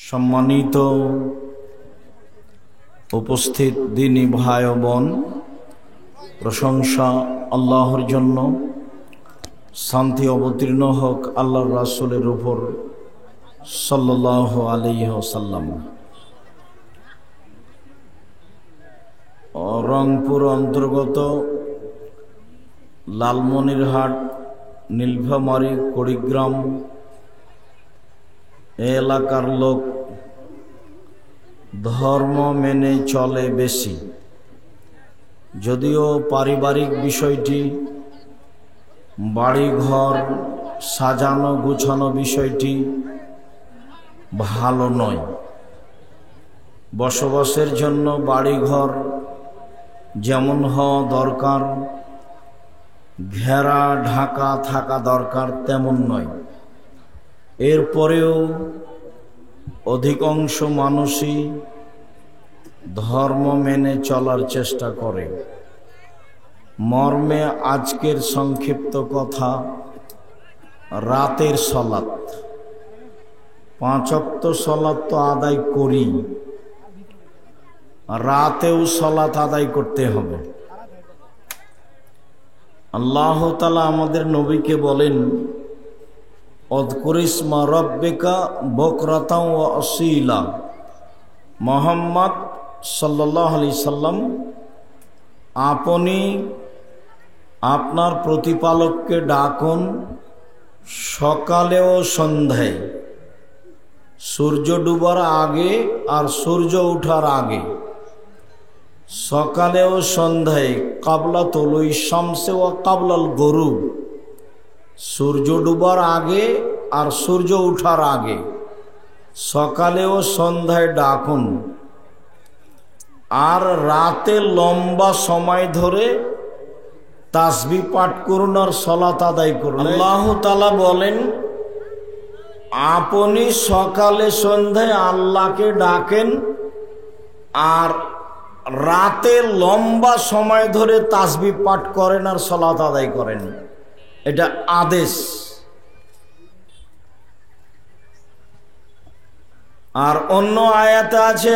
সম্মানিত উপস্থিত দিনী ভাই ও বোন, প্রশংসা আল্লাহর জন্য, শান্তি অবতীর্ণ হোক আল্লাহর রাসূলের উপর সাল্লাল্লাহু আলাইহি ওয়াসাল্লাম। রংপুর অন্তর্গত লালমনিরহাট, নীলফামারী, কুড়িগ্রাম এলাকার লোক ধর্ম মেনে চলে বেশি, যদিও পারিবারিক বিষয়টি, বাড়িঘর সাজানো গুছানো বিষয়টি ভালো নয়। বসবাসের জন্য বাড়িঘর যেমন হওয়া দরকার, ঘেরা ঢাকা থাকা দরকার, তেমন নয়। এরপরেও অধিকাংশ মানুষই ধর্ম মেনে চলার চেষ্টা করে। মর্মে আজকের সংক্ষিপ্ত কথা, রাতের সলাত। 5 ওয়াক্ত সলাত তো আদায় করি, রাতেও সলাত আদায় করতে হবে। আল্লাহ তাআলা আমাদের নবীকে বলেন, অযকুর ইসমা রাব্বিকা বুকরাতাও ওয়া আসীলা। মুহাম্মদ সাল্লাল্লাহু আলাইহি সাল্লাম, আপনি আপনার প্রতিপালককে ডাকুন সকালে ও সন্ধ্যায়, সূর্য ডুবার আগে আর সূর্য ওঠার আগে। সকালে ও সন্ধ্যায়, কাবলা তুলুই শামসে ওয়া কাবলাল গুরুব, সূর্য ডুবার আগে আর সূর্য ওঠার আগে, সকালে ও সন্ধ্যায় ডাকুন। আর রাতে লম্বা সময় ধরে তাসবিহ পাঠ করুন আর সালাত আদায় করুন। আল্লাহ তাআলা বলেন, আপনি সকালে সন্ধ্যায় আল্লাহকে ডাকেন আর রাতে লম্বা সময় ধরে তাসবিহ পাঠ করেন আর সালাত আদায় করেন। এটা আদেশ। আর অন্য আয়াতে আছে,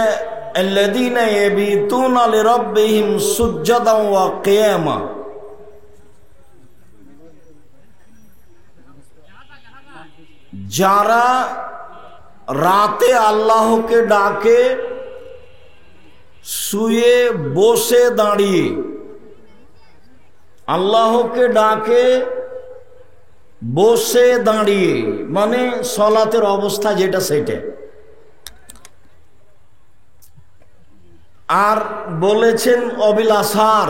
আল্লাযীনা ইয়াবিতুনা লিরাব্বিহিম সুজদান ওয়া কিয়ামা। যারা রাতে আল্লাহকে ডাকে শুয়ে বসে দাঁড়িয়ে, আল্লাহকে ডাকে বসে দাঁড়িয়ে, মানে সলাতের অবস্থা যেটা সেটা। আর বলেছেন অবিলাসার,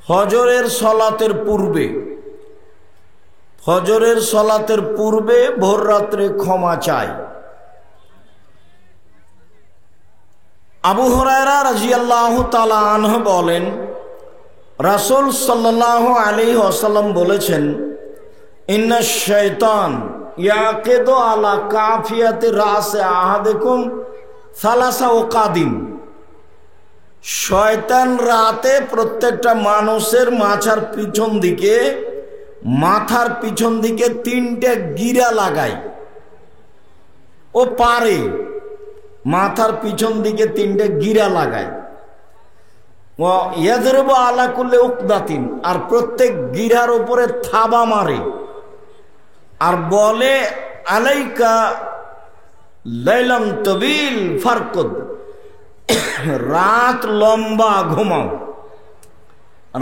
ফজরের সলাতের পূর্বে, ফজরের সলাতের পূর্বে ভোর রাত্রে ক্ষমা চায়। আবু হুরায়রা রাদিয়াল্লাহু তাআলা আনহু বলেন, রাসূল সাল্লাল্লাহু আলাইহি ওয়াসাল্লাম বলেছেন, ইন্নাশ শাইতান ইয়াকিদু আলা কাফিয়াতি রাসে আহাদিকুম সালাসা ওয়াকাদিম। শয়তান রাতে প্রত্যেকটা মানুষের মাথার পিছন দিকে 3টে গিরা লাগায়। ও পারে মাথার পিছন দিকে 3টে গিরা লাগায়। ও ইয়াযরিবু আলা কুল্লি উকদাতিন, আর প্রত্যেক গিরার উপরে থাবা মারে। আর বলে, আলাইকা লাইলাম তাবিল ফারকুদ, রাত লম্বা ঘুমাও,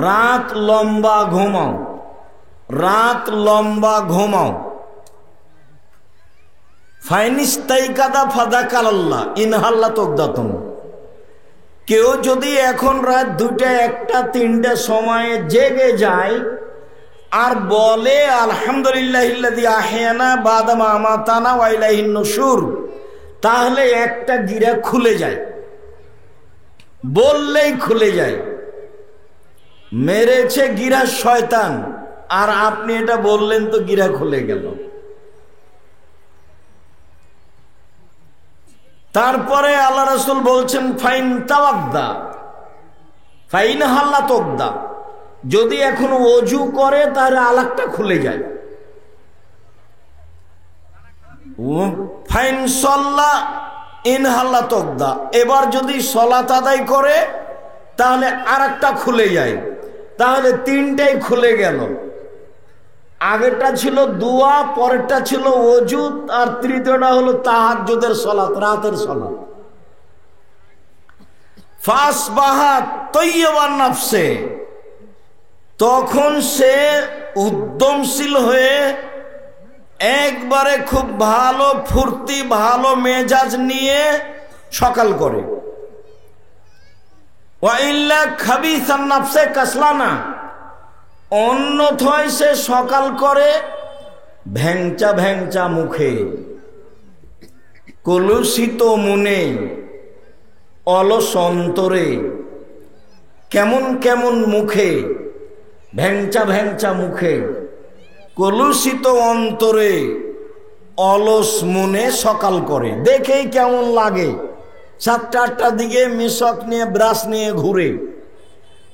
রাত লম্বা ঘুমাও, রাত লম্বা ঘুমাও। ফাইনিস্তাইকাদা ফাদাকাল্লাহ ইনহাল্লা তুকদাতুম। কেউ যদি এখন রাত 2টা, 1টা, 3টে সময়ে জেগে যায় আর বলে আলহামদুলিল্লাহিল্লাযী আহয়ানা বাদা মা আমাতানা ওয়া ইলাইহিন নুশুর, তাহলে একটা গিরা খুলে যায়, বললেই খুলে যায়। মেরেছে গিরা শয়তান, আর আপনি এটা বললেন তো গিরা খুলে গেল। তারপরে আল্লাহ রাসূল বলছেন, ফাইন তাওয়াদ্দা ফাইন হাল্লা তোকদা, যদি এখন ওযু করে তাহলে আলাকটা খুলে যায়। ফাইন সল্লা ইনহাল্লা তকদা, এবার যদি সলাত আদায় করে তাহলে আর একটা খুলে যায়, তাহলে তিনটাই খুলে গেল। আগেরটা ছিল দুয়া, পরেরটা ছিল ওযু, আর তৃতীয়টা হলো তাহাজ্জুদের সলাত, রাতের সলাত। ফাসবাহা তয়্যিবান নাফসে, তখন সে উদ্যমশীল হয়ে একবারে খুব ভালো ফুর্তি, ভালো মেজাজ নিয়ে সকাল করে। ওয়াইল্লা খাবিসান নাফসে কাসলানা, অন্যথায় সে সকাল করে ভ্যাংচা ভ্যাংচা মুখে, কলুষিত মনে, অলস অন্তরে, কেমন কেমন মুখে, ভ্যাংচা ভ্যাংচা মুখে, কলুষিত অন্তরে, অলস মনে সকাল করে। দেখেই কেমন লাগে, 7টা-8টার দিকে মিশক নিয়ে ব্রাশ নিয়ে ঘুরে,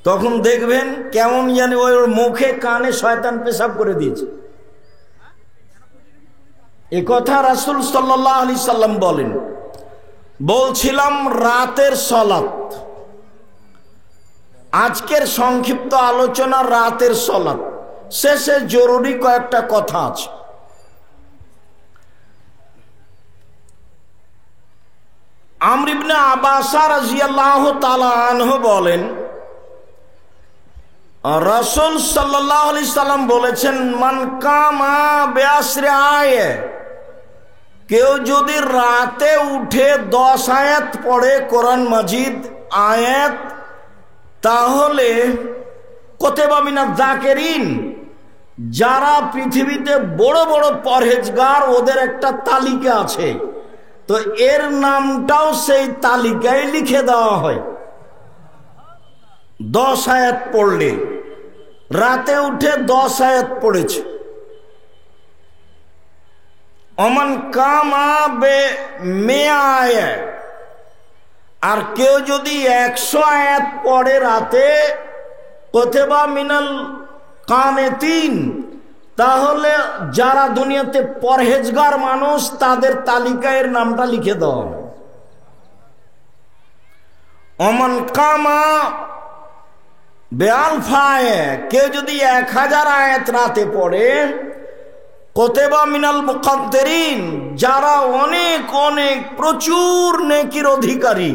তখন দেখবেন কেমন জানি ওই মুখে কানে শয়তান পেশাব করে দিয়েছে। এ কথা রাসূল সাল্লাল্লাহু আলাইহি সাল্লাম বলেন। বলছিলাম রাতের সলাত, আজকের সংক্ষিপ্ত আলোচনা রাতের সলাত, শেষে জরুরি কয়েকটা কথা আছে। আমর ইবনে আবাসা রাদিয়াল্লাহু তাআলা আনহু বলেন, রাসূল সাল্লাল্লাহু আলাইহি সাল্লাম বলেছেন, মান কামা বিআশরি আয়ে, কেউ যদি রাতে উঠে 10 আয়াত পড়ে কোরআন মাজিদ আয়াত, তাহলে কুতিবা মিনাজ যাকিরিন, যারা পৃথিবীতে বড় বড় পরহেজগার ওদের একটা তালিকা আছে, তো এর নামটাও সেই তালিকায় লিখে দেওয়া হয়। 10 আয়াত পড়লে, রাতে উঠে 10 আয়াত পড়েছে। অমান কামা বে মেআয়া, আর কেউ যদি 100 আয়াত পড়ে রাতে, কুতিবা মিনাল কানিতিন, তাহলে যারা দুনিয়াতে পরহেজগার মানুষ তাদের তালিকায় নামটা লিখে দাও। অমান কামা বেআলফায়ে, কেউ যদি 1000 আয়াত রাতে পড়ে, কুতিবা মিনাল মুকাদ্দিরিন, যারা অনেক অনেক প্রচুর নেকির অধিকারী,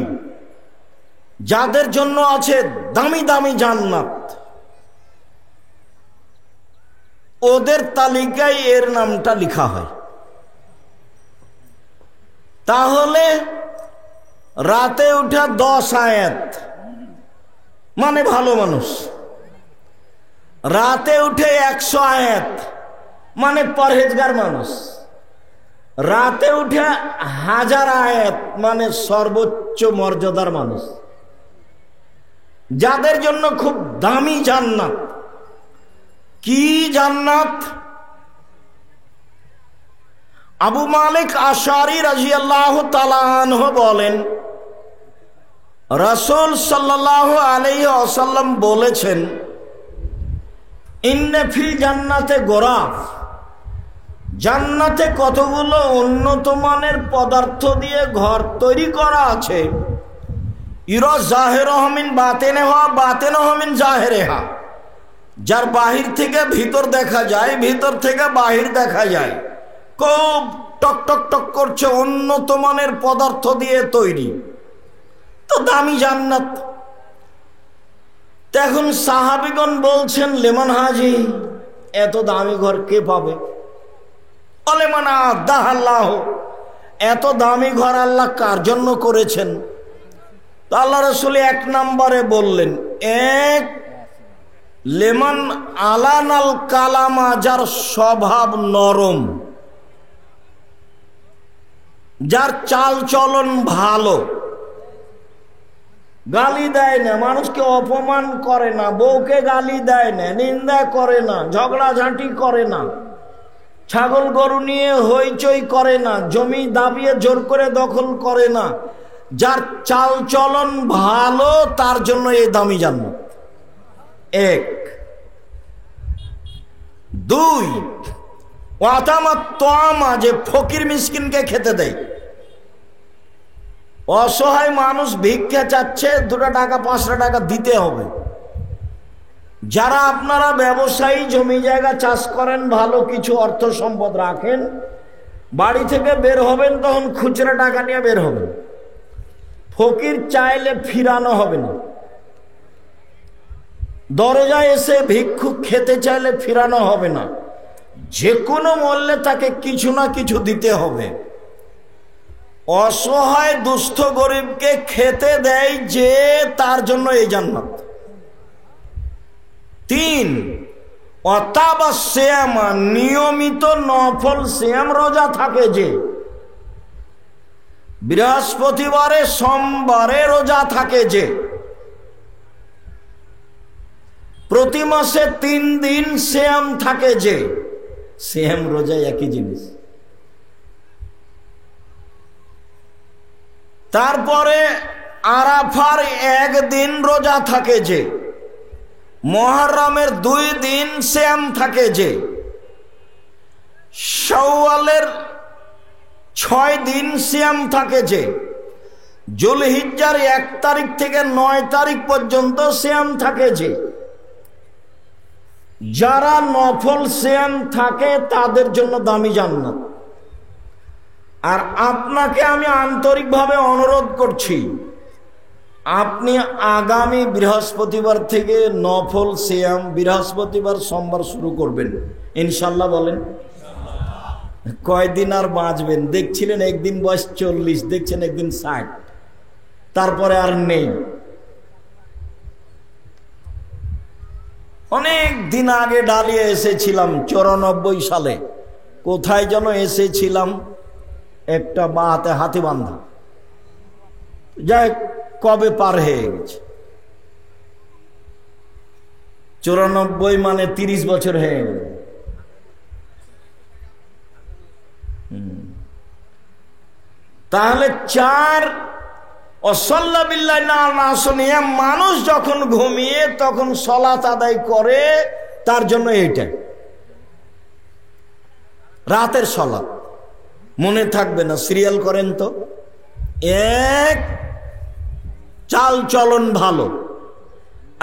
যাদের জন্য আছে দামি দামি জান্নাত, ওদের তালিকায় এর নামটা লেখা হয়। তাহলে রাতে উঠা 10 আয়াত মানে ভালো মানুষ, রাতে উঠে 100 আয়াত মানে পরহেজগার মানুষ, রাতে উঠে 1000 আয়াত মানে সর্বোচ্চ মর্যাদার মানুষ, যাদের জন্য খুব দামি জান্নাত। কি জান্নাত? আবু মালিক আশআরী রাদিয়াল্লাহু তাআলা আনহু বলেন, রাসূল সাল্লাল্লাহু আলাইহি ওয়াসাল্লাম বলেছেন, ইন্না ফিল জান্নাতে গোরাফ, জান্নাতে কতগুলো উন্নত মানের পদার্থ দিয়ে ঘর তৈরি করা আছে। ইরা জাহিরুহু মিন বাতিনিহা বাতিনুহু মিন জাহিরিহা, যার বাহির থেকে ভিতর দেখা যায়, ভিতর থেকে বাহির দেখা যায়, খুব টক টক টক করছে, উন্নত মানের পদার্থ দিয়ে তৈরি, তো দামি জান্নাত। এখন সাহাবীগণ বলছেন, লেমান হাজি, এত দামি ঘর কে পাবে? বলে মানা আদাল্লাহ, এত দামি ঘর আল্লাহ কার জন্য করেছেন? তো আল্লাহ রাসূল 1 নম্বরে বললেন, এক লেমান আলানাল কালামা, যার স্বভাব নরম, যার চাল চলন ভালো, গালি দেয় না, মানুষকে অপমান করে না, বউকে গালি দেয় না, নিন্দা করে না, ঝগড়াঝাঁটি করে না, ছাগল গরু নিয়ে হইচই করে না, জমি দাবিয়ে জোর করে দখল করে না, যার চাল চলন ভালো, তার জন্য এই দামি জান্নাত। 1 2 ওয়াতামাত তাআমা, যে ফকির মিসকিনকে খেতে দেয়। অসহায় মানুষ ভিক্ষা চাচ্ছে, 2 টাকা 5 টাকা দিতে হবে। যারা আপনারা ব্যবসায়ী, জমি জায়গা চাষ করেন, ভালো কিছু অর্থ সম্পদ রাখেন, বাড়ি থেকে বের হবেন তখন খুচরা টাকা নিয়ে বের হবেন। ফকির চাইলে ফিরানো হবে না। দরজায় এসে ভিক্ষুক খেতে চাইলে ফিরানো হবে না, যে কোনো মূল্যে তাকে কিছু না কিছু দিতে হবে। অসহায় দুস্থ গরিবকে খেতে দেয় যে, তার জন্য এই জান্নাত। 3, অতাবা সিয়ামা, নিয়মিত নফল সিয়াম রোজা থাকে যে, বৃহস্পতিবারে সোমবারে রোজা থাকে যে, প্রতি মাসে 3 দিন সিয়াম থাকে যে। সিয়াম রোজা একই জিনিস। তারপরে আরাফার 1 দিন রোজা থাকে যে, মুহররমের 2 দিন সিয়াম থাকে যে, শাওয়ালের 6 দিন সিয়াম থাকে যে, যুলহিজ্জার 1 তারিখ থেকে 9 তারিখ পর্যন্ত সিয়াম থাকে যে। যারা নফল সিয়াম থাকে তাদের জন্য দামি জান্নাত। আর আপনাকে আমি আন্তরিকভাবে অনুরোধ করছি, আপনি আগামী বৃহস্পতিবার থেকে নফল সিয়াম বৃহস্পতিবার সোমবার শুরু করবেন ইনশাল্লাহ। বলেন কয়দিন আর বাঁচবেন? দেখছিলেন একদিন বয়স 40, দেখছেন একদিন 60, তারপরে আর নেই। অনেক দিন আগে ডালিয়ে এসেছিলাম 94 সালে, কোথায় যেন এসেছিলাম, একটা বাহাতে হাতি বান্ধা, যাই কবে পার হয়ে গেছে। 94 মানে 30 বছর হয়ে গেল। তাহলে 4 অসল্লা বিল্লাহ না শুনিয়ে মানুষ যখন ঘুমিয়ে তখন সালাত আদায় করে, তার জন্য এইটা রাতের সালাত। মনে থাকবে না, সিরিয়াল করেন তো। 1, চাল চলন ভালো,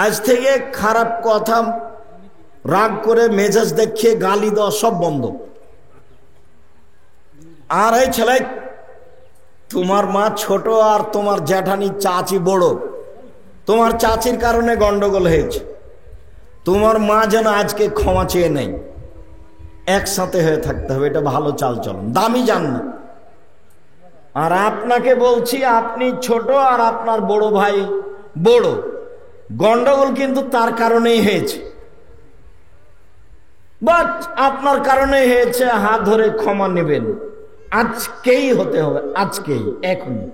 আজ থেকে খারাপ কথা, রাগ করে মেজাজ দেখিয়ে গালি দেওয়া সব বন্ধ। আর এই ছেলে, তোমার মা ছোট আর তোমার জ্যাঠানি চাচি বড়, তোমার চাচির কারণে গন্ডগোল হয়েছে, তোমার মা যেন আজকে ক্ষমা চেয়ে নেই। একসাথে হয়ে থাকতে হবে, এটা ভালো চাল চলন, দামি জান্নাত। আর আপনাকে বলছি, আপনি ছোট আর আপনার বড় ভাই বড়, গন্ডগোল কিন্তু তার কারণেই হয়েছে, বাট আপনার কারণেই হয়েছে, হাত ধরে ক্ষমা নেবেন। আজকেই হতে হবে, আজকেই, এখনই।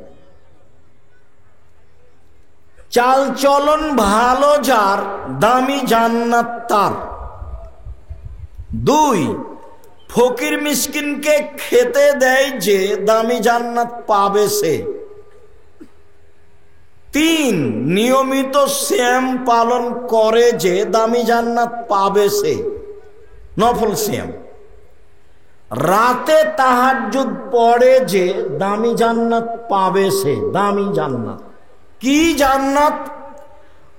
চাল চলন ভালো যার, দামি জান্নাত তার। 2, ফকির মিসকিনকে খেতে দেয় যে, দামি জান্নাত পাবে সে। 3, নিয়মিত সিয়াম পালন করে যে, দামি জান্নাত পাবে সে, নফল সিয়াম। রাতে তাহাজ্জুদ পড়ে যে, দামি জান্নাত পাবে সে, দামি জান্নাত। কি জান্নাত?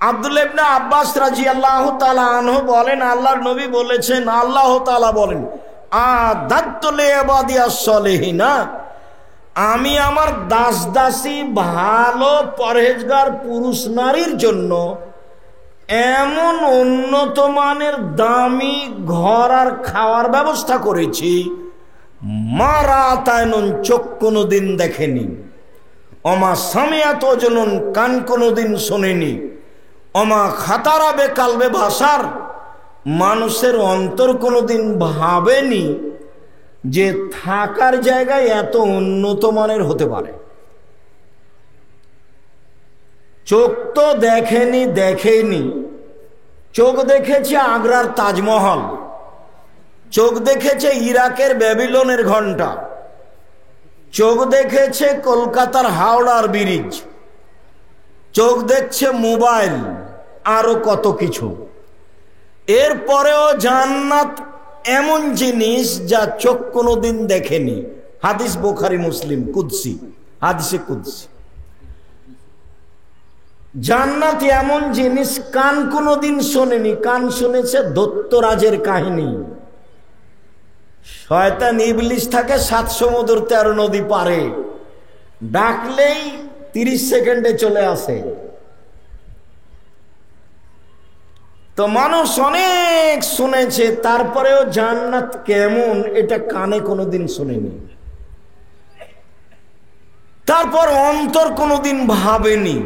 আব্দুল্লাহ ইবনে আব্বাস রাদিয়াল্লাহু তাআলা আনহু বলেন, আল্লাহর নবী বলেছেন, আল্লাহ তাআলা বলেন, আদাতু লিইবাদিয়াস সলিহিনা, আমি আমার দাস দাসী ভালো পরহেজগার পুরুষ নারীর জন্য এমন উন্নত মানের দামি ঘর আর খাওয়ার ব্যবস্থা করেছি, মারাতায়নুন, চোখ কোনোদিন দেখেনি, অমা সামিয়াত ওজনুন, কান কোনোদিন শোনেনি, অমা খাতারাবে কালবে ভাষার, মানুষের অন্তর কোনোদিন ভাবেনি যে থাকার জায়গায় এত উন্নত মানের হতে পারে। চোখ তো দেখেনি, চোখ দেখেছে আগ্রার তাজমহল, চোখ দেখেছে ইরাকের ব্যাবিলনের ঘন্টা, চোখ দেখেছে কলকাতার হাওড়ার ব্রিজ, চোখ দেখছে মোবাইল, আরো কত কিছু। এরপরেও জান্নাত এমন জিনিস যা চোখ কোনোদিন দেখেনি। হাদিস বুখারী মুসলিম, কুদসি, হাদিসে কুদসি। জান্নাত এমন জিনিস কান কোনোদিন শোনেনি, কান শুনেছে দৈত্যরাজের কাহিনী। শয়তান ইবলিস থাকে 7 সমুদ্র 13 নদী পারে, ডাকলেই 30 সেকেন্ডে চলে আসে। তো মানুষ অনেক শুনেছে, তারপরেও জান্নাত কেমন এটা কানে কোনোদিন শুনেনি, তারপর অন্তর কোনোদিন ভাবেনি।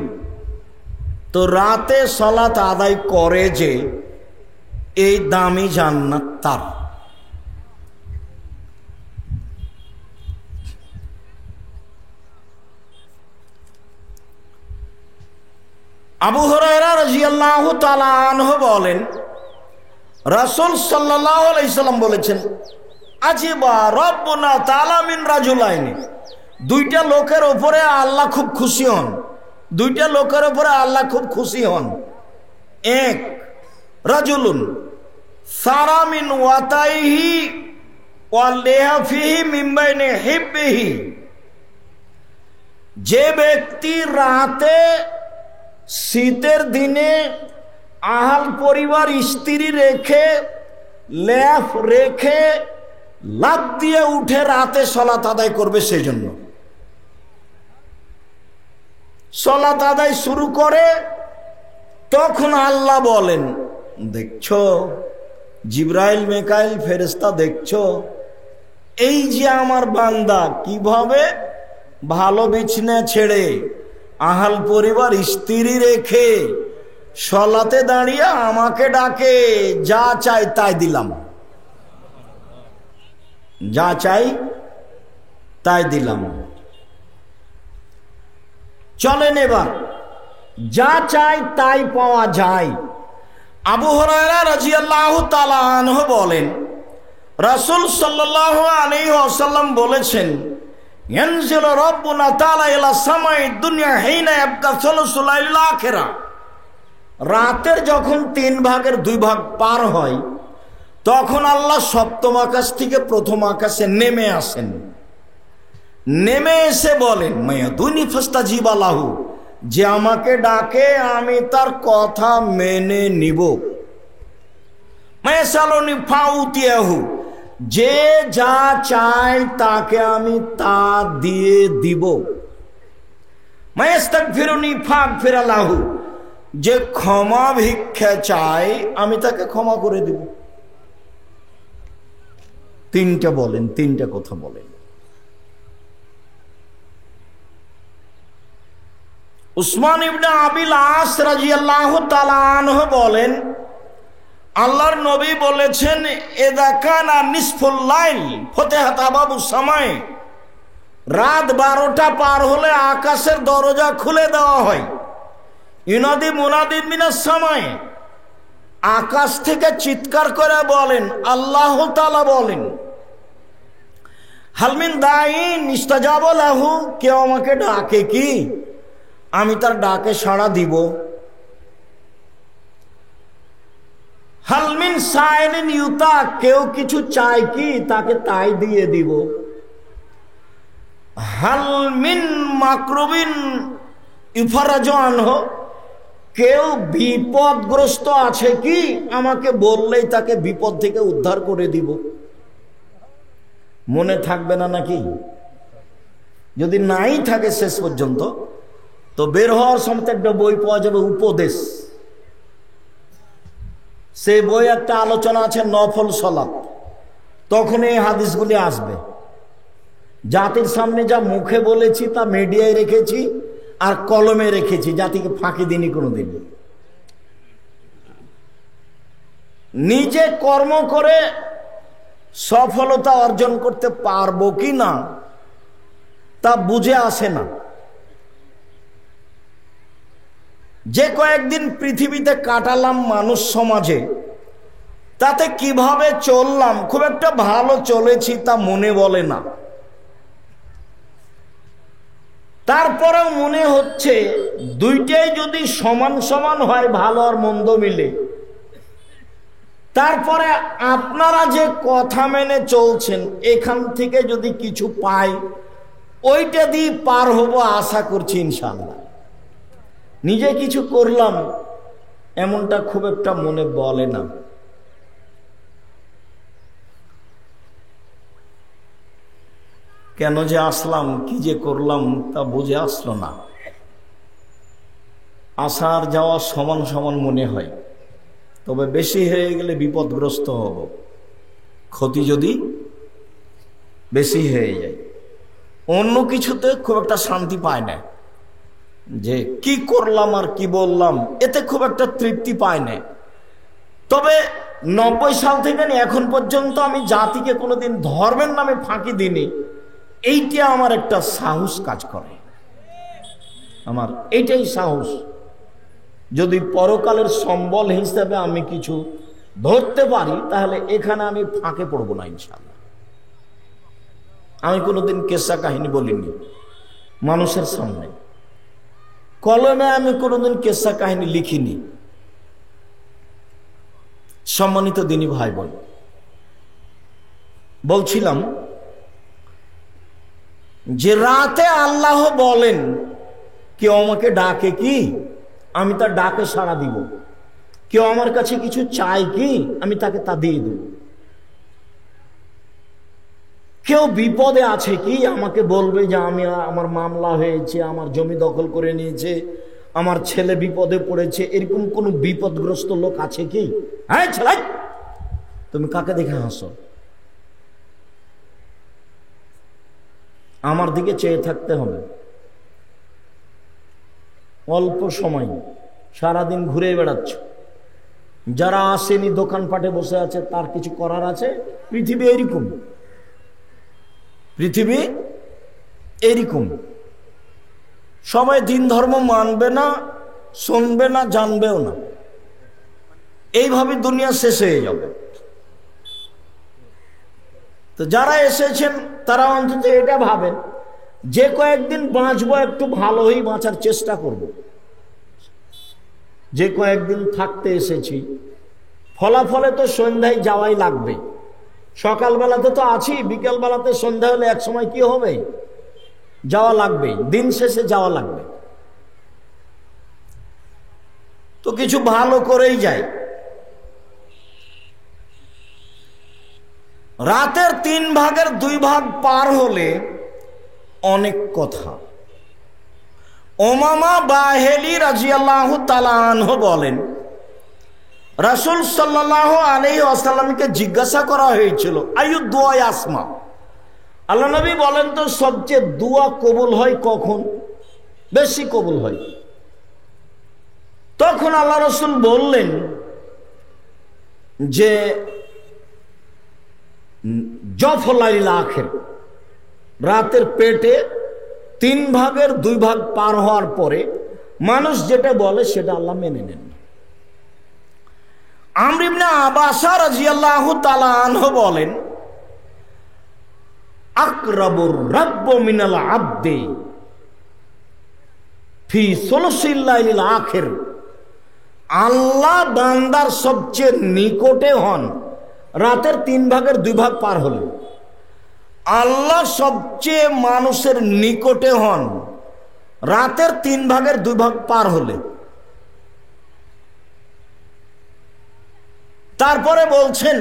তো রাতে সালাত আদায় করে যে এই দামি জান্নাত তার। আবু হুরায়রা রাদিয়াল্লাহু তাআলা আনহু বলেন, রাসূল সাল্লাল্লাহু আলাইহি সাল্লাম বলেছেন, আজিবা রব্বুনা তাআলা মিন রাজুলাইনি, দুইটা লোকের উপরে আল্লাহ খুব খুশি হন। দুইটা লোকের উপরে আল্লাহ খুব খুশি হন। এক, রাজুলুন সারা মিন ওয়াতাইহি ওয়া লিহাফিহি মিন বাইনি হিব্বিহি, যে ব্যক্তি রাতে শীতের দিনে আহাল পরিবার স্ত্রী রেখে লেফ রেখে লাফ দিয়ে উঠে রাতে সালাত আদায় করবে, সেই জন্য সালাত আদায় শুরু করে। তখন আল্লাহ বলেন, দেখছো জিবরাইল মিকাইল ফেরেশতা, দেখছো এই যে আমার বান্দা কিভাবে ভালো বিছনা ছেড়ে আহাল পরিবার স্ত্রী রেখে সালাতে দাঁড়িয়ে আমাকে ডাকে, যা চাই তাই দিলাম, যা চাই তাই দিলাম। চলেন এবার যা চাই তাই পাওয়া যায়। আবু হুরায়রা রাদিয়াল্লাহু তাআলা আনহু বলেন, রাসূল সাল্লাল্লাহু আলাইহি ওয়াসাল্লাম বলেছেন, ইয়ানজিলু রাব্বুনা তাআলা ইলা সামাই দুনিয়া হিনা ইয়াবকা সুলুসুল লাইলিল আখিরা, রাতের যখন 3 ভাগের 2 ভাগ পার হয় তখন আল্লাহ সপ্তম আকাশ থেকে প্রথম আকাশে নেমে আসেন। নেমে এসে বলেন, মায়াদুনি ফাস্তাজিবা লাহু, যে আমাকে ডাকে আমি তার কথা মেনে নিব। মায়াসালুনি ফাউতিয়াহু, যে যা চায় তাকে আমি তা দিয়ে দিব। মায়াস্তাগফিরুনি ফাগফিরা লাহু, যে ক্ষমা ভিক্ষা চায় আমি তাকে ক্ষমা করে দিব। 3টা বলেন, 3টা কথা বলেন। উসমান ইবনে আবিল আস রাদিয়াল্লাহু তাআলা আনহু বলেন, আল্লাহর নবী বলেছেন, ইযা কানা নিসফুল লাইল ফতিহাত আবাবুস সামায়ে, রাত 12টা পার হলে আকাশের দরজা খুলে দেওয়া হয়। ইউনাদি মুনাদিন মিনাস সামায়ে, আকাশ থেকে চিৎকার করে বলেন, আল্লাহ তাআলা বলেন, হালমিন দাইন ইস্তাজাবা লাহু, কেউ আমাকে ডাকে কি, আমি তার ডাকে সাড়া দিব। হালমিন সাইলিন ইউতা, কেউ কিছু চায় কি, তাকে তাই দিয়ে দিব। হালমিন মাকরুবিন ইফারাজু আনহু, কেউ বিপদগ্রস্ত আছে কি, আমাকে বললেই তাকে বিপদ থেকে উদ্ধার করে দিব। মনে থাকবে না নাকি? যদি নাই থাকে শেষ পর্যন্ত, তো বের হওয়ার সময় একটা বই পাওয়া যাবে, উপদেশ। সেই বই একটা আলোচনা আছে নফল সালাত, তখন এই হাদিসগুলি আসবে। জাতির সামনে যা মুখে বলেছি তা মিডিয়ায় রেখেছি আর কলমে রেখেছি, জাতিকে ফাঁকি দিইনি কোনোদিন। নিজে কর্ম করে সফলতা অর্জন করতে পারবো কি না তা বুঝে আসে না। যে কয়েকদিন পৃথিবীতে কাটালাম মানুষ সমাজে, তাতে কিভাবে চললাম, খুব একটা ভালো চলেছি তা মনে বলে না। তারপরেও মনে হচ্ছে দুইটাই যদি সমান সমান হয়, ভালো আর মন্দ মিলে, তারপরে আপনারা যে কথা মেনে চলছেন, এখান থেকে যদি কিছু পাই ওইটা দিয়ে পার হব আশা করছি ইনশাআল্লাহ। নিজে কিছু করলাম এমনটা খুব একটা মনে বলে না। কেন যে আসলাম, কি যে করলাম তা বুঝে আসলো না। আসার যাওয়া সমান সমান মনে হয়, তবে বেশি হয়ে গেলে বিপদগ্রস্ত হব, ক্ষতি যদি বেশি হয়ে যায়। অন্য কিছুতে খুব একটা শান্তি পায় না, যে কি করলাম আর কি বললাম এতে খুব একটা তৃপ্তি পায় না। তবে 90 সাল থেকে এখন পর্যন্ত আমি জাতিকে কোনোদিন ধর্মের নামে ফাঁকি দিইনি, এইটা আমার একটা সাহস কাজ করে, আমার এইটাই সাহস। যদি পরকালের সম্বল হিসেবে আমি কিছু ধরতে পারি তাহলে এখানে আমি ফাঁকে পড়বো না ইনশাআল্লাহ। আমি কোনোদিন কেসা কাহিনী বলিনি মানুষের সামনে, কলমে আমি কোনোদিন কেসা কাহিনী লিখিনি। সম্মানিত দিনী ভাই বোন, বলছিলাম যে রাতে আল্লাহ বলেন কেউ আমাকে ডাকে কি, আমি তার ডাকে সাড়া দিব। কেউ আমার কাছে কিছু চাই কি, আমি তাকে তা দিয়ে দেব। কেউ বিপদে আছে কি, আমাকে বলবে যে আমি আমার মামলা হয়েছে, আমার জমি দখল করে নিয়েছে, আমার ছেলে বিপদে পড়েছে, এরকম কোন বিপদগ্রস্ত লোক আছে কি? হ্যাঁ ছেলে, তুমি কাকে দেখে হাসো? আমার দিকে চেয়ে থাকতে হবে। অল্প সময় সারাদিন ঘুরে বেড়াচ্ছ, যারা আসেনি দোকানপাটে বসে আছে তার কিছু করার আছে? পৃথিবী এরকম, পৃথিবী এরকম। সবাই দিন ধর্ম মানবে না, শুনবে না, জানবেও না, এইভাবে দুনিয়া শেষ হয়ে যাবে। তো যারা এসেছেন তারা অন্তত এটা ভাবেন যে কয়েকদিন বাঁচবো একটু ভালোই বাঁচার চেষ্টা করব। যে কয়েকদিন থাকতে এসেছি, ফলাফলে তো সন্ধ্যায় যাওয়াই লাগবে। সকালবেলাতে তো আছি, বিকেলবেলাতে সন্ধ্যা হলে এক সময় কি হবে, যাওয়া লাগবে, দিন শেষে যাওয়া লাগবে। তো কিছু ভালো করেই যায়। রাতের 3 ভাগের 2 ভাগ পার হলে অনেক কথা। উমামা বাহেলি রাদিয়াল্লাহু তাআলা আনহু বলেন, রাসূল সাল্লাল্লাহু আলাইহি ওয়াসাল্লামকে জিজ্ঞাসা করা হয়েছিল আইয়ু দুআ আসমা, আল্লাহ নবী বলেন তো সবচেয়ে দোয়া কবুল হয় কখন, বেশি কবুল হয়? তখন আল্লাহ রাসূল বললেন যে জফলাইল আখির, রাতের পেটে 3 ভাগের 2 ভাগ পার হওয়ার পরে মানুষ যেটা বলে সেটা আল্লাহ মেনে নেন। আমর ইবনে আবাসা রাদিয়াল্লাহু তাআলা আনহু বলেন, আকরাবুর রাব্ব মিনাল আবদি ফি সুলুসিল লাইলিল আখির, আল্লাহ বান্দার সবচেয়ে নিকটে হন রাতের 3 ভাগের 2 ভাগ পার হলে। আল্লাহ সবচেয়ে মানুষের নিকটে হন রাতের 3 ভাগের 2 ভাগ পার হলে। তারপরে বলছেন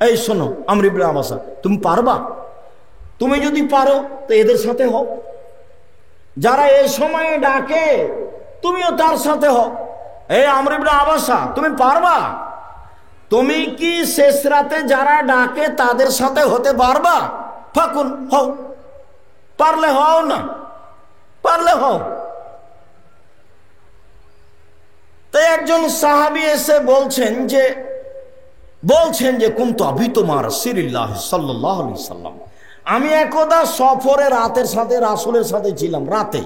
এই শোনো আমর ইবনে আবাসা, তুমি পারবা? তুমি যদি পারো তো এদের সাথে হও, যারা এই সময়ে ডাকে তুমিও তার সাথে হও। এই আমর ইবনে আবাসা, তুমি পারবা? তুমি কি শেষ রাতে যারা ডাকে তাদের সাথে হতে পারবা? ফাকুন, হও। পারলে হও, না পারলে হও। তাই একজন সাহাবী এসে বলছেন যে কুনতু আবিতু মা রাসূলিল্লাহ সাল্লাল্লাহু আলাইহি সাল্লাম, আমি একদা সফরে রাতের সাথে রাসূলের সাথে ছিলাম। রাতে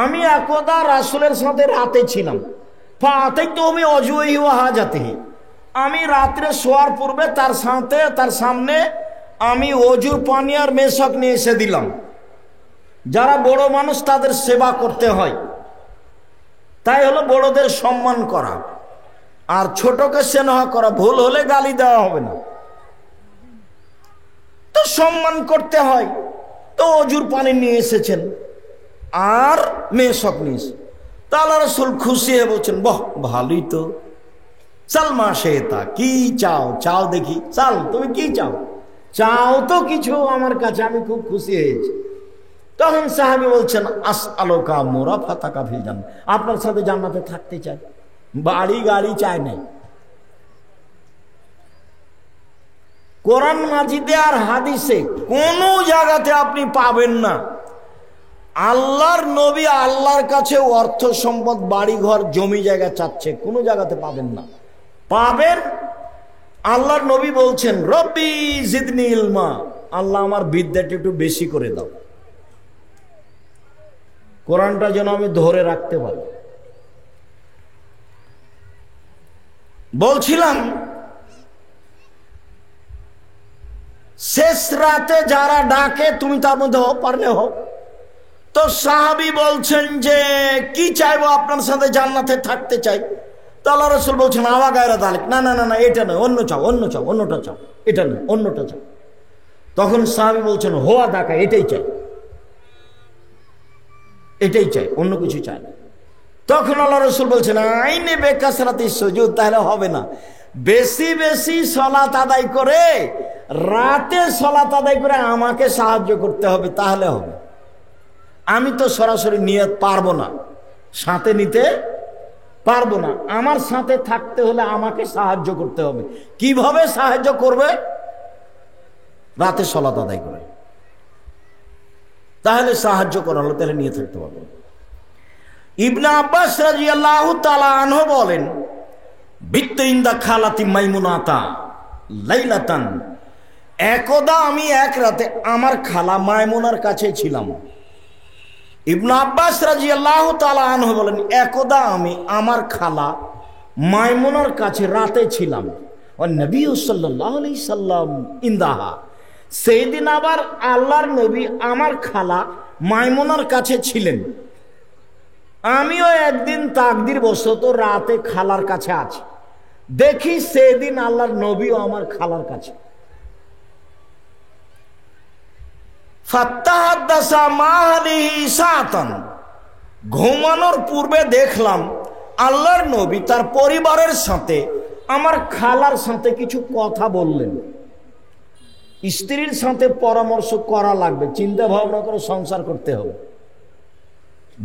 আমি একদা রাসূলের সাথে রাতে ছিলাম। ফাতাইতু আমি অজুহি ওয়া হাজাতিহি, আমি রাত্রে শোয়ার পূর্বে তার সামনে আমি অজুর পানি আর মেশক নিয়ে এসে দিলাম। যারা বড় মানুষ তাদের সেবা করতে হয়, তাই হলো বড়দের সম্মান করা আর ছোটকে স্নেহ করা। ভুল হলে গালি দেওয়া হবে না, তো সম্মান করতে হয়। তো অজুর পানি নিয়ে এসেছেন আর মেশক নিয়ে এসে, তা আল্লাহ রাসূল খুশি হয়ে বলছেন, বাহ ভালোই তো, চাল মা শেতা, কি চাও চাও দেখি, চাল তুমি কি চাও, চাও তো কিছু আমার কাছে, আমি খুব খুশি হয়েছি। তখন সাহাবী বলছেন, আসআলুকা মুরাফাতাকা ফিল জান্নাহ, আপনার সাথে জান্নাতে থাকতে চাই, বাড়ি গাড়ি চাই নাই। কোরআন মাজিদে আর হাদিসে কোন জায়গাতে আপনি পাবেন না আল্লাহর নবী আল্লাহর কাছে অর্থ সম্পদ বাড়ি ঘর জমি জায়গা চাচ্ছে, কোনো জায়গাতে পাবেন না। পাবেন আল্লাহর নবী বলছেন, রব্বি জিদনি ইলমা, আল্লাহ আমার বিদ্যাটা একটু বেশি করে দাও, কোরআনটা যেন আমি ধরে রাখতে পারি। বলছিলাম শেষ রাতে যারা ডাকে তুমি তার মধ্যে পারলে হও। তো সাহাবী বলছেন যে কি চাইবো, আপনার সাথে জান্নাতে থাকতে চাই। তো আল্লাহ রাসূল বলছেন, আওয়া গায়রা যালিক, না না না না, এটা নয়, অন্য চাও, অন্য চাও, অন্যটা চাও, এটা নয়, অন্যটা চাও। তখন সাহাবী বলছেন, হোয়া ডাকা, এটাই চাই, এটাই চাই, অন্য কিছু চাই না। তখন আল্লাহ রাসূল বলছেন, আইনে বেকাসরাতি সুজুদ, তাহলে হবে না, বেশি বেশি সালাত আদায় করে, রাতে সালাত আদায় করে আমাকে সাহায্য করতে হবে, তাহলে হবে। আমি তো সরাসরি নিয়ত পারবো না, সাথে নিতে পারবো না, আমার সাথে থাকতে হলে আমাকে সাহায্য করতে হবে। কিভাবে সাহায্য করবে? রাতে সালাত আদায় করে, তাহলে সাহায্য করা হলো, তাহলে নিয়ে থাকতে পারবো। ইবনে আব্বাস রাদিয়াল্লাহু তাআলা আনহু বলেন, বিত্তু ইনদা খালাতি মাইমুনাতা লাইলাতান, একদা আমি এক রাতে আমার খালা মাইমুনার কাছে ছিলাম। ইবনে আব্বাস রাদিয়াল্লাহু তাআলা আনহু বলেন, একদা আমি আমার খালা মাইমুনার কাছে রাতে ছিলাম। ও নবী সাল্লাল্লাহু আলাইহি সাল্লাম ইনদাহা, সেই দিন আবার আল্লাহর নবী আমার খালা মাইমুনার কাছে ছিলেন। আমিও একদিন তাকদির বশত রাতে খালার কাছে আছি, দেখি সেদিন আল্লাহর নবীও আমার খালার কাছে। ফাত্তাহাদ্দাসা মাহালিহি সাতান, ঘুমানোর পূর্বে দেখলাম আল্লাহর নবী তার পরিবারের সাথে আমার খালার সাথে কিছু কথা বললেন। স্ত্রীর সাথে পরামর্শ করা লাগবে, চিন্তা ভাবনা করে সংসার করতে হবে।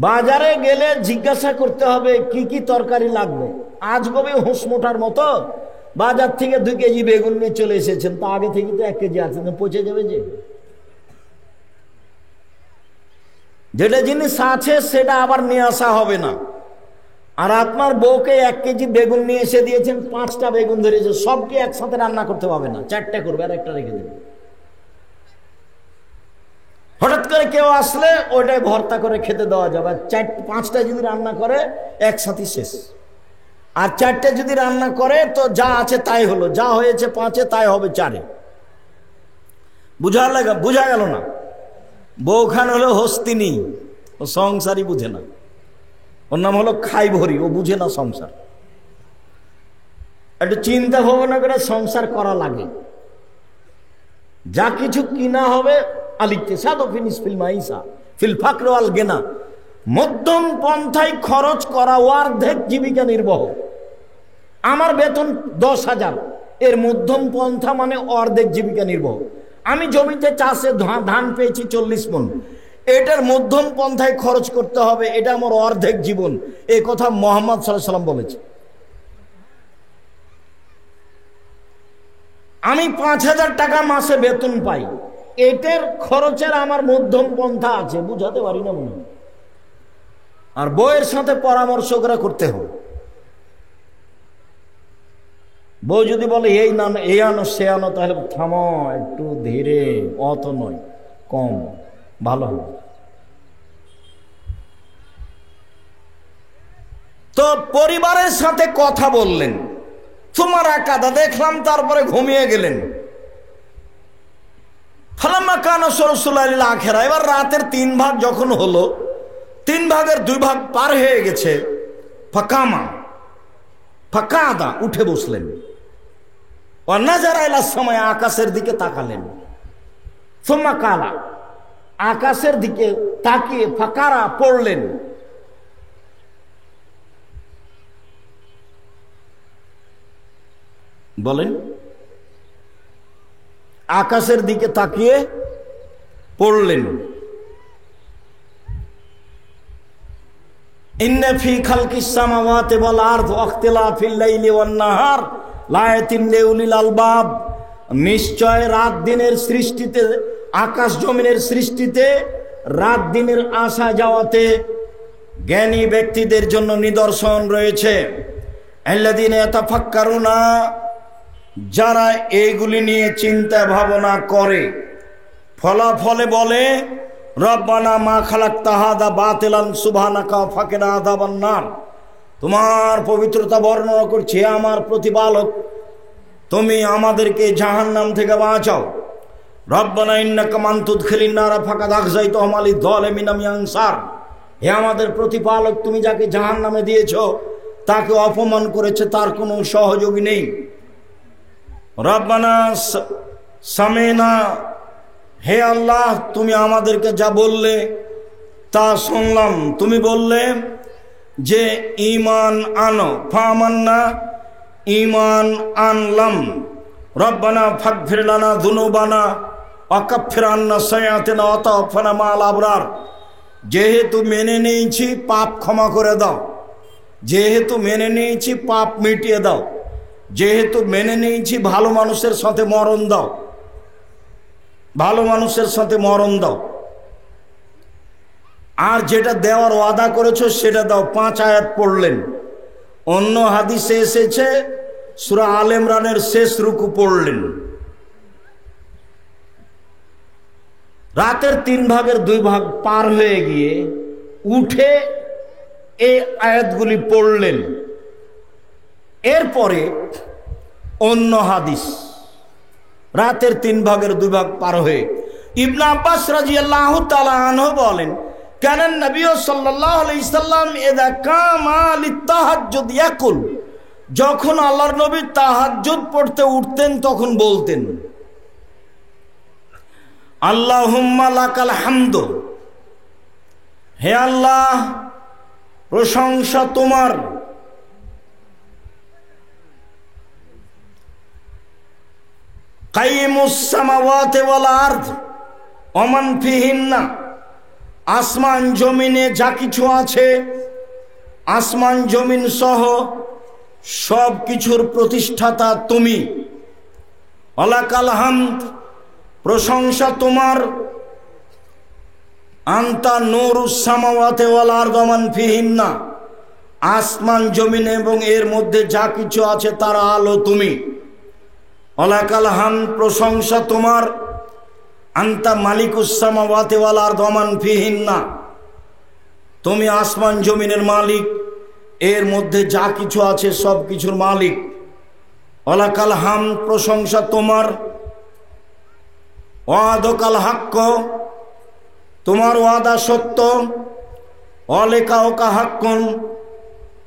বাজারে গেলে জিজ্ঞাসা করতে হবে কি কি তরকারি লাগবে। আজ কবে হোস মোটার মতো বাজার থেকে 2 কেজি বেগুন নিয়ে চলে এসেছেন, তা আগে থেকে তো 1 কেজি আছে, পচে যাবে। যেটা জিনিস আছে সেটা আবার নিয়ে আসা হবে না। আর আপনার বউকে 1 কেজি বেগুন নিয়ে এসে দিয়েছেন, 5টা বেগুন ধরেছে, সবকে একসাথে রান্না করতে পারবে না, 4টা করবে আর 1টা রেখে দেবে। হঠাৎ করে কেউ আসলে ওইটাই ভর্তা করে খেতে দেওয়া যাবে। 5টা যদি রান্না করে একসাথে শেষ, আর 4টে যদি রান্না করে তো যা আছে তাই হলো, যা হয়েছে 5-এ তাই হবে 4-এ। বুঝা গেল না? বউখান হলো হস্তিনী, ও সংসারই বুঝে না। ওর নাম হলো খাই ভরি, ও বুঝে না সংসার। একটু চিন্তা ভাবনা করে সংসার করা লাগে। যা কিছু কিনা হবে মধ্যম পন্থায় খরচ করা, অর্ধেক জীবিকা নির্বাহ। আমার বেতন 10,000, এর মধ্যম পন্থা মানে অর্ধেক জীবিকা নির্বাহ। আমি জমিতে চাষে ধান পেয়েছি 40 মণ, এটার মধ্যম পন্থায় খরচ করতে হবে, এটা আমার অর্ধেক জীবন। এই কথা মুহাম্মদ সাল্লাল্লাহু আলাইহি সাল্লাম বলেছে। আমি 5,000 টাকা মাসে বেতন পাই, এটার খরচের আমার মধ্যম পন্থা আছে, বুঝাতে পারি না মনে। আর বউয়ের সাথে পরামর্শ করে করতে হবে। বউ যদি বলে এই না এই আনো সে আনো, তাহলে থামো, একটু ধীরে, অত নয়, কম, ভালো হবে। তো পরিবারের সাথে কথা বললেন, তোমার কাদা দেখলাম, তারপরে ঘুমিয়ে গেলেন। ফালাম্মা কানা সরসুলাইল আখেরা, এবার রাতের 3 ভাগ যখন হলো, 3 ভাগের 2 ভাগ পার হয়ে গেছে, ফাকামা ফাকাদা, উঠে বসলেন। ওয়ানাজারা ইলাস সামাই, আকাশের দিকে তাকালেন। সুম্মা কালা, আকাশের দিকে তাকিয়ে ফাকারা, পড়লেন। বলেন, আকাশের দিকে তাকিয়ে পড়লেন। ইন্না ফি খালকিস সামাওয়াতি ওয়াল আরদি ওয়া ইখতিলাফিল লাইলি ওয়ান নাহার লায়াতিন লিউলিল আলবাব, নিশ্চয় রাত দিনের সৃষ্টিতে, আকাশ জমিনের সৃষ্টিতে, রাত দিনের আসা যাওয়াতে জ্ঞানী ব্যক্তিদের জন্য নিদর্শন রয়েছে। আল্লাযীনা ইয়াতাফাক্কারুনা, যারা এইগুলি নিয়ে চিন্তা ভাবনা করে, ফলাফলে বলে রব্বানা মা খালাকতা হাযা বাতিলান সুবহানাকা ফাকিনা আযাবান নার, তোমার পবিত্রতা বর্ণনা করছে, আমার প্রতিপালক তুমি আমাদেরকে জাহান্নাম থেকে বাঁচাও। রব্বানা ইন্নাকা মান তুদখিলিন নারা ফাকাদ আখযাইতাহুম ওয়া লিয-যালিমিনা মিন আনসার, হে আমাদের প্রতিপালক, তুমি যাকে জাহান্নামে দিয়েছো তাকে অপমান করেছে, তার কোনো সহযোগী নেই। রব্বানা সামিনা, হে আল্লাহ, তুমি আমাদেরকে যা বললে তা শুনলাম। তুমি বললে যে ঈমান আনো, ফামান্না, ঈমান আনলাম। রব্বানা ফাগফির লানা যুনুবানা ওয়া কাফির আন্না সাইয়্যাতিনা ওয়া তাওফানা মা'আল আবরার, যেহেতু মেনে নিয়েছি পাপ ক্ষমা করে দাও, যেহেতু মেনে নিয়েছি পাপ মিটিয়ে দাও, যেহেতু মেনে নিয়েছি ভালো মানুষের সাথে মরণ দাও, ভালো মানুষের সাথে মরণ দাও, আর যেটা দেওয়ার ওয়াদা করেছো সেটা দাও। 5 আয়াত পড়লেন। অন্য হাদিসে এসেছে সূরা আল ইমরানের শেষ রুকু পড়লেন। রাতের 3 ভাগের 2 ভাগ পার হয়ে গিয়ে উঠে এই আয়াতগুলি পড়লেন। এরপরে অন্য হাদিস, রাতের 3 ভাগের 2 ভাগ পার হয়ে ইবনে আব্বাস রাদিয়াল্লাহু তাআলা আনহু বলেন, কানান নবী সাল্লাল্লাহু আলাইহি সাল্লাম ইযা কামা লিত-তাহাজ্জুদ ইয়াকুল, যখন আল্লাহর নবী তাহাজ্জুদ পড়তে উঠতেন তখন বলতেন, আল্লাহুম্মা লাকাল হামদু, হে আল্লাহ প্রশংসা তোমার, কাইয়িমুস সামাওয়াতি ওয়াল আরদ ওয়া মান ফিহিন্না, আসমান জমিনে যা কিছু আছে, আসমান জমিন সহ সব কিছুর প্রতিষ্ঠাতা তুমি। ওয়ালাকাল হামদ, প্রশংসা তোমার, আনতা নূরুস সামাওয়াতি ওয়াল আরদ ওয়া মান ফিহিন্না, আসমান জমিন এবং এর মধ্যে যা কিছু আছে তার আলো তুমি। ওয়ালাকাল হামদ, প্রশংসা তোমার, আনতা মালিকুস সামাওয়াতি ওয়াল আরদ ওয়া মান ফিহিন্না, তুমি আসমান জমিনের মালিক, এর মধ্যে যা কিছু আছে সব কিছুর মালিক। ওয়ালাকাল হামদ, প্রশংসা তোমার, ওয়াদাকাল হাক্ক, তোমার ওয়াদা সত্য, ওয়ালিকাউকা হাক্কুন,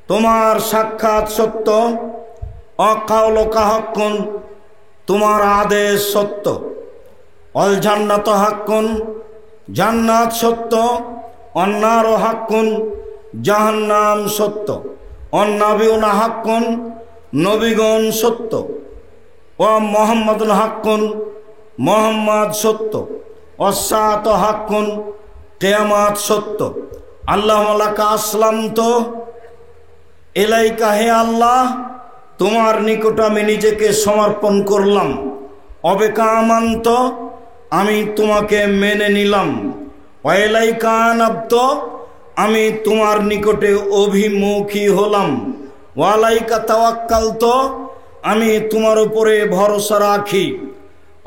তোমার সাক্ষাৎ সত্য, ওয়াকাউলুকা হাক্কুন, তোমার আদেশ সত্য, অল জান্নাত হাক্কুন, জান্নাত সত্য, অন্নার হাক্কুন, জাহান্নাম সত্য, অন্নাবিউনা হাক্কুন, নবীগণ সত্য, ও মুহাম্মাদুন হাক্কুন, মুহাম্মদ সত্য, অসাত হাক্কুন, কিয়ামত সত্য। আল্লাহুম্মা লাকা আসলামতু ইলাইকা, হে আল্লাহ তোমার নিকট আমি নিজেকে সমর্পণ করলাম। অবেকা আমান্ত, আমি তোমাকে মেনে নিলাম। ওয়াইলাইকা আনাবতু, আমি তোমার নিকটে অভিমুখী হলাম। ওয়ালাইকা তাওয়াক্কালতু, আমি তোমার উপরে ভরসা রাখি।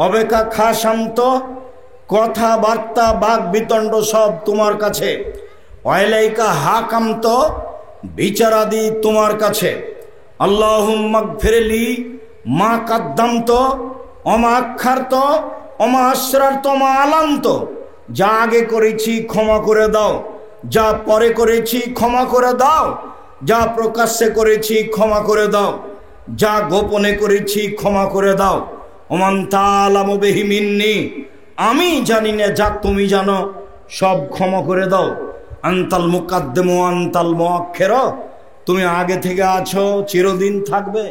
অবেকা খাসান্ত, কথাবার্তা বাক বিতণ্ড সব তোমার কাছে। ওয়াইলাইকা হাকামত, বিচারাদি তোমার কাছে। আল্লাহুম্মা গফিরলি মা কাদ্দামত ওমা আখারত ওমা আসরারত ওমা আলান্ত, যা আগে করেছি ক্ষমা করে দাও, যা পরে করেছি ক্ষমা করে দাও, যা প্রকাশ্যে করেছি ক্ষমা করে দাও, যা গোপনে করেছি ক্ষমা করে দাও। ওমান তা'লামু বিহি মিন্নি, আমি জানি না যা তুমি জানো, সব ক্ষমা করে দাও। আনতাল মুকাদ্দিমু আনতাল মুআক্খির, তুমি আগে থেকে আছো, চিরদিন থাকবে,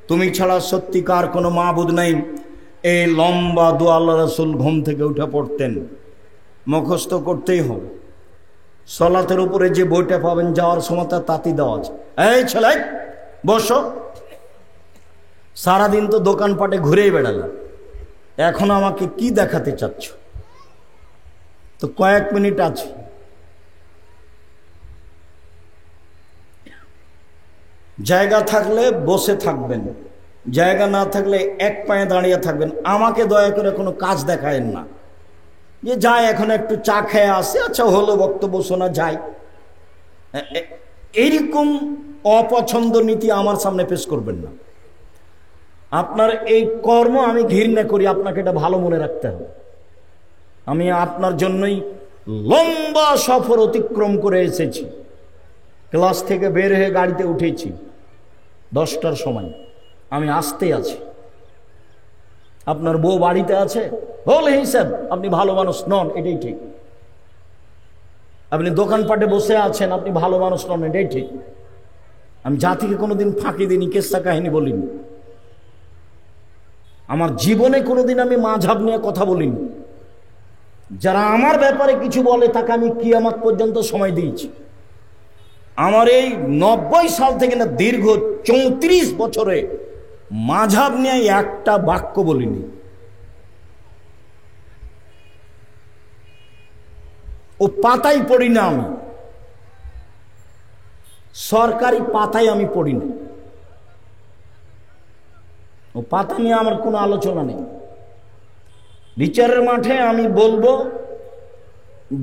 তুমি ছাড়া সত্যিকার কোনো মাবুদ নাই। এই লম্বা দোয়া আল্লাহ রাসূল ঘুম থেকে উঠে পড়তেন, মুখস্থ করতেই হবে। সলাতের উপরে যে বইটা পাবেন যাওয়ার সময় তাতি দেওয়া আছে, এই ছেলে বসো, সারাদিন তো দোকানপাটে ঘুরেই বেড়ালাম, এখন আমাকে কি দেখাতে চাচ্ছ? তো কয়েক মিনিট আছে, জায়গা থাকলে বসে থাকবেন, জায়গা না থাকলে এক পায়ে দাঁড়িয়ে থাকবেন। আমাকে দয়া করে কোনো কাজ দেখায়েন না যে যাই এখন একটু চা খেয়ে আসে, আচ্ছা হলো বক্তব্য শোনা যায়, এইরকম অপছন্দ নীতি আমার সামনে পেশ করবেন না। আপনার এই কর্ম আমি ঘৃণা করি, আপনাকে এটা ভালো মনে রাখতে হবে। আমি আপনার জন্যই লম্বা সফর অতিক্রম করে এসেছি, ক্লাস থেকে বের হয়ে গাড়িতে উঠেছি 10টার সময়, আমি আসতে আছি। আপনার বউ বাড়িতে আছে, বলে হিসাব আপনি ভালো মানুষ নন, এটাই ঠিক। আপনি দোকানপাটে বসে আছেন, আপনি ভালো মানুষ নন, এটাই ঠিক। আমি জাতিকে কোনোদিন ফাঁকি দিইনি, কেসা কাহিনী বলিনি, আমার জীবনে কোনোদিন আমি মাযহাব নিয়ে কথা বলিনি। যারা আমার ব্যাপারে কিছু বলে তাকে আমি কিয়ামত পর্যন্ত সময় দিয়েছি। আমার এই 90 সাল থেকে না দীর্ঘ 34 বছরে মাযহাব নিয়ে একটা বাক্য বলিনি। ও পাতাই পড়ি না, আমি সরকারি পাতায় আমি পড়ি না, ও পাতা নিয়ে আমার কোনো আলোচনা নেই। বিচারের মাঠে আমি বলবো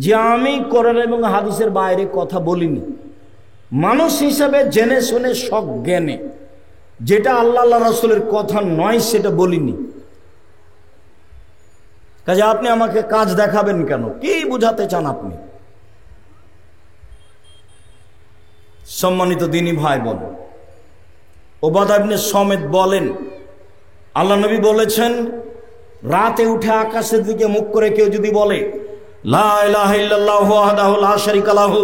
যে আমি কোরআন এবং হাদিসের বাইরে কথা বলিনি। মানুষ হিসাবে জেনে শুনে সজ্ঞানে যেটা আল্লাহ রাসূলের কথা নয় সেটা বলিনি। কাজে আপনি আমাকে কাজ দেখাবেন কেন? কি বুঝাতে চান আপনি? সম্মানিত দ্বীনী ভাই বোন, উবাদা ইবনে সামিত বলেন, আল্লাহ নবী বলেছেন, রাতে উঠে আকাশের দিকে মুখ করে কেউ যদি বলে লা ইলাহা ইল্লাল্লাহু ওয়াহদাহু লা শারীকা লাহু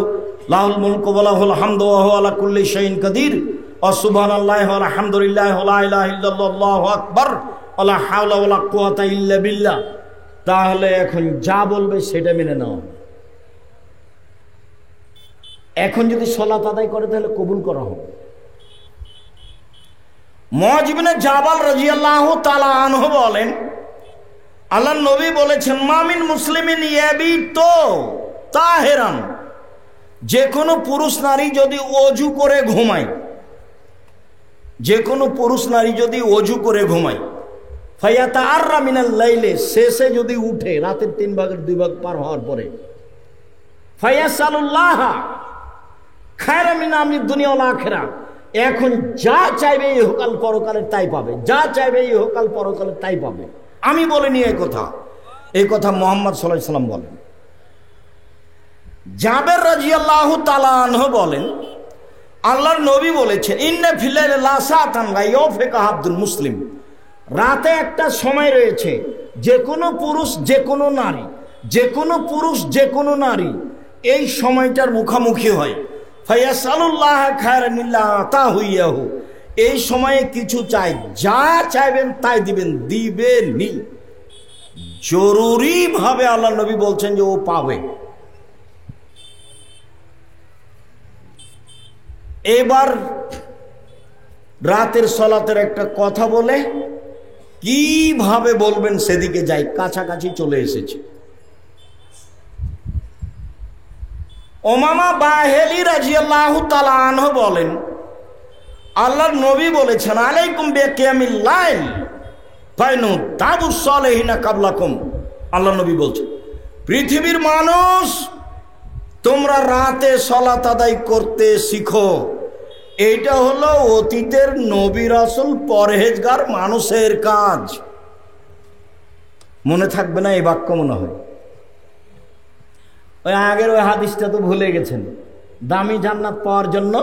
লাহুল মুলকু ওয়া লাহুল হামদু ওয়া হুয়া আলা কুল্লি শাইইন কাদির ওয়া সুবহানাল্লাহি ওয়া আলহামদুলিল্লাহি ওয়া লা ইলাহা ইল্লাল্লাহু আল্লাহু আকবার ওয়া লা হাওলা ওয়া লা কুওয়াতা ইল্লা বিল্লাহ, তাহলে এখন যা বলবে সেটা মেনে নাও। এখন যদি সালাত আদায় করে তাহলে কবুল করা হবে। মুআয ইবনে জাবাল রাদিয়াল্লাহু তাআলা আনহু বলেন, আল্লাহর নবী বলেছেন, মামিন মুসলিমিন ইয়াবিতু তাহিরান, যে কোনো পুরুষ নারী যদি ওযু করে ঘুমায়, যে কোনো পুরুষ নারী যদি ওযু করে ঘুমায়, ফায়াতাআররা মিনাল লাইলি, শেষে যদি উঠে রাতের 3 ভাগের 2 ভাগ পার হওয়ার পরে, ফায়াসালুল্লাহ খায়রা মিন আমরি দুনিয়া ওয়াল আখিরা, এখন যা চাইবে ইহকাল পরকালের তাই পাবে, যা চাইবে ইহকাল পরকালের তাই পাবে। আমি বলিনি এই কথা, এই কথা মুহাম্মদ সাল্লাল্লাহু আলাইহি সাল্লাম বলেন। জাবের রাদিয়াল্লাহু তাআলা আনহু বলেন, আল্লাহর নবী বলেছেন, ইন্না ফিল লাইলি লাসাতান লা ইয়াফিকা আব্দুল মুসলিম, রাতে একটা সময় রয়েছে যে কোনো পুরুষ যে কোনো নারী, যে কোনো পুরুষ যে কোনো নারী এই সময়টার মুখোমুখি হয়, ফায়াসালুল্লাহ খায়রান মিল্লা আতাহু ইয়াহু, এই সময়ে কিছু চাই, যা চাইবেন তাই দিবেন, দিবেনই। জরুরি ভাবে আল্লাহ নবী বলছেন যে ও পাবে। এবার রাতের সালাতের একটা কথা বলে কিভাবে বলবেন সেদিকে যাই, কাছাকাছি চলে এসেছে। উমামা বাহিলি রাদিয়াল্লাহু তাআলা আনহু বলেন, আল্লাহর নবী বলেছেন, আলাইকুম বিকিয়ামিল লাইল ফাইনু তাবুস সালিহিনা কাবলাকুম। আল্লাহর নবী বলছেন, পৃথিবীর মানুষ তোমরা রাতে সালাত আদায় করতে শিখো। এইটা হলো অতীতের নবী রাসূল পরহেজগার মানুষের কাজ। মনে থাকবে না এই বাক্য? মনে হয় ওই আগের ওই হাদিসটা তো ভুলে গেছেন, দামি জান্নাত পাওয়ার জন্য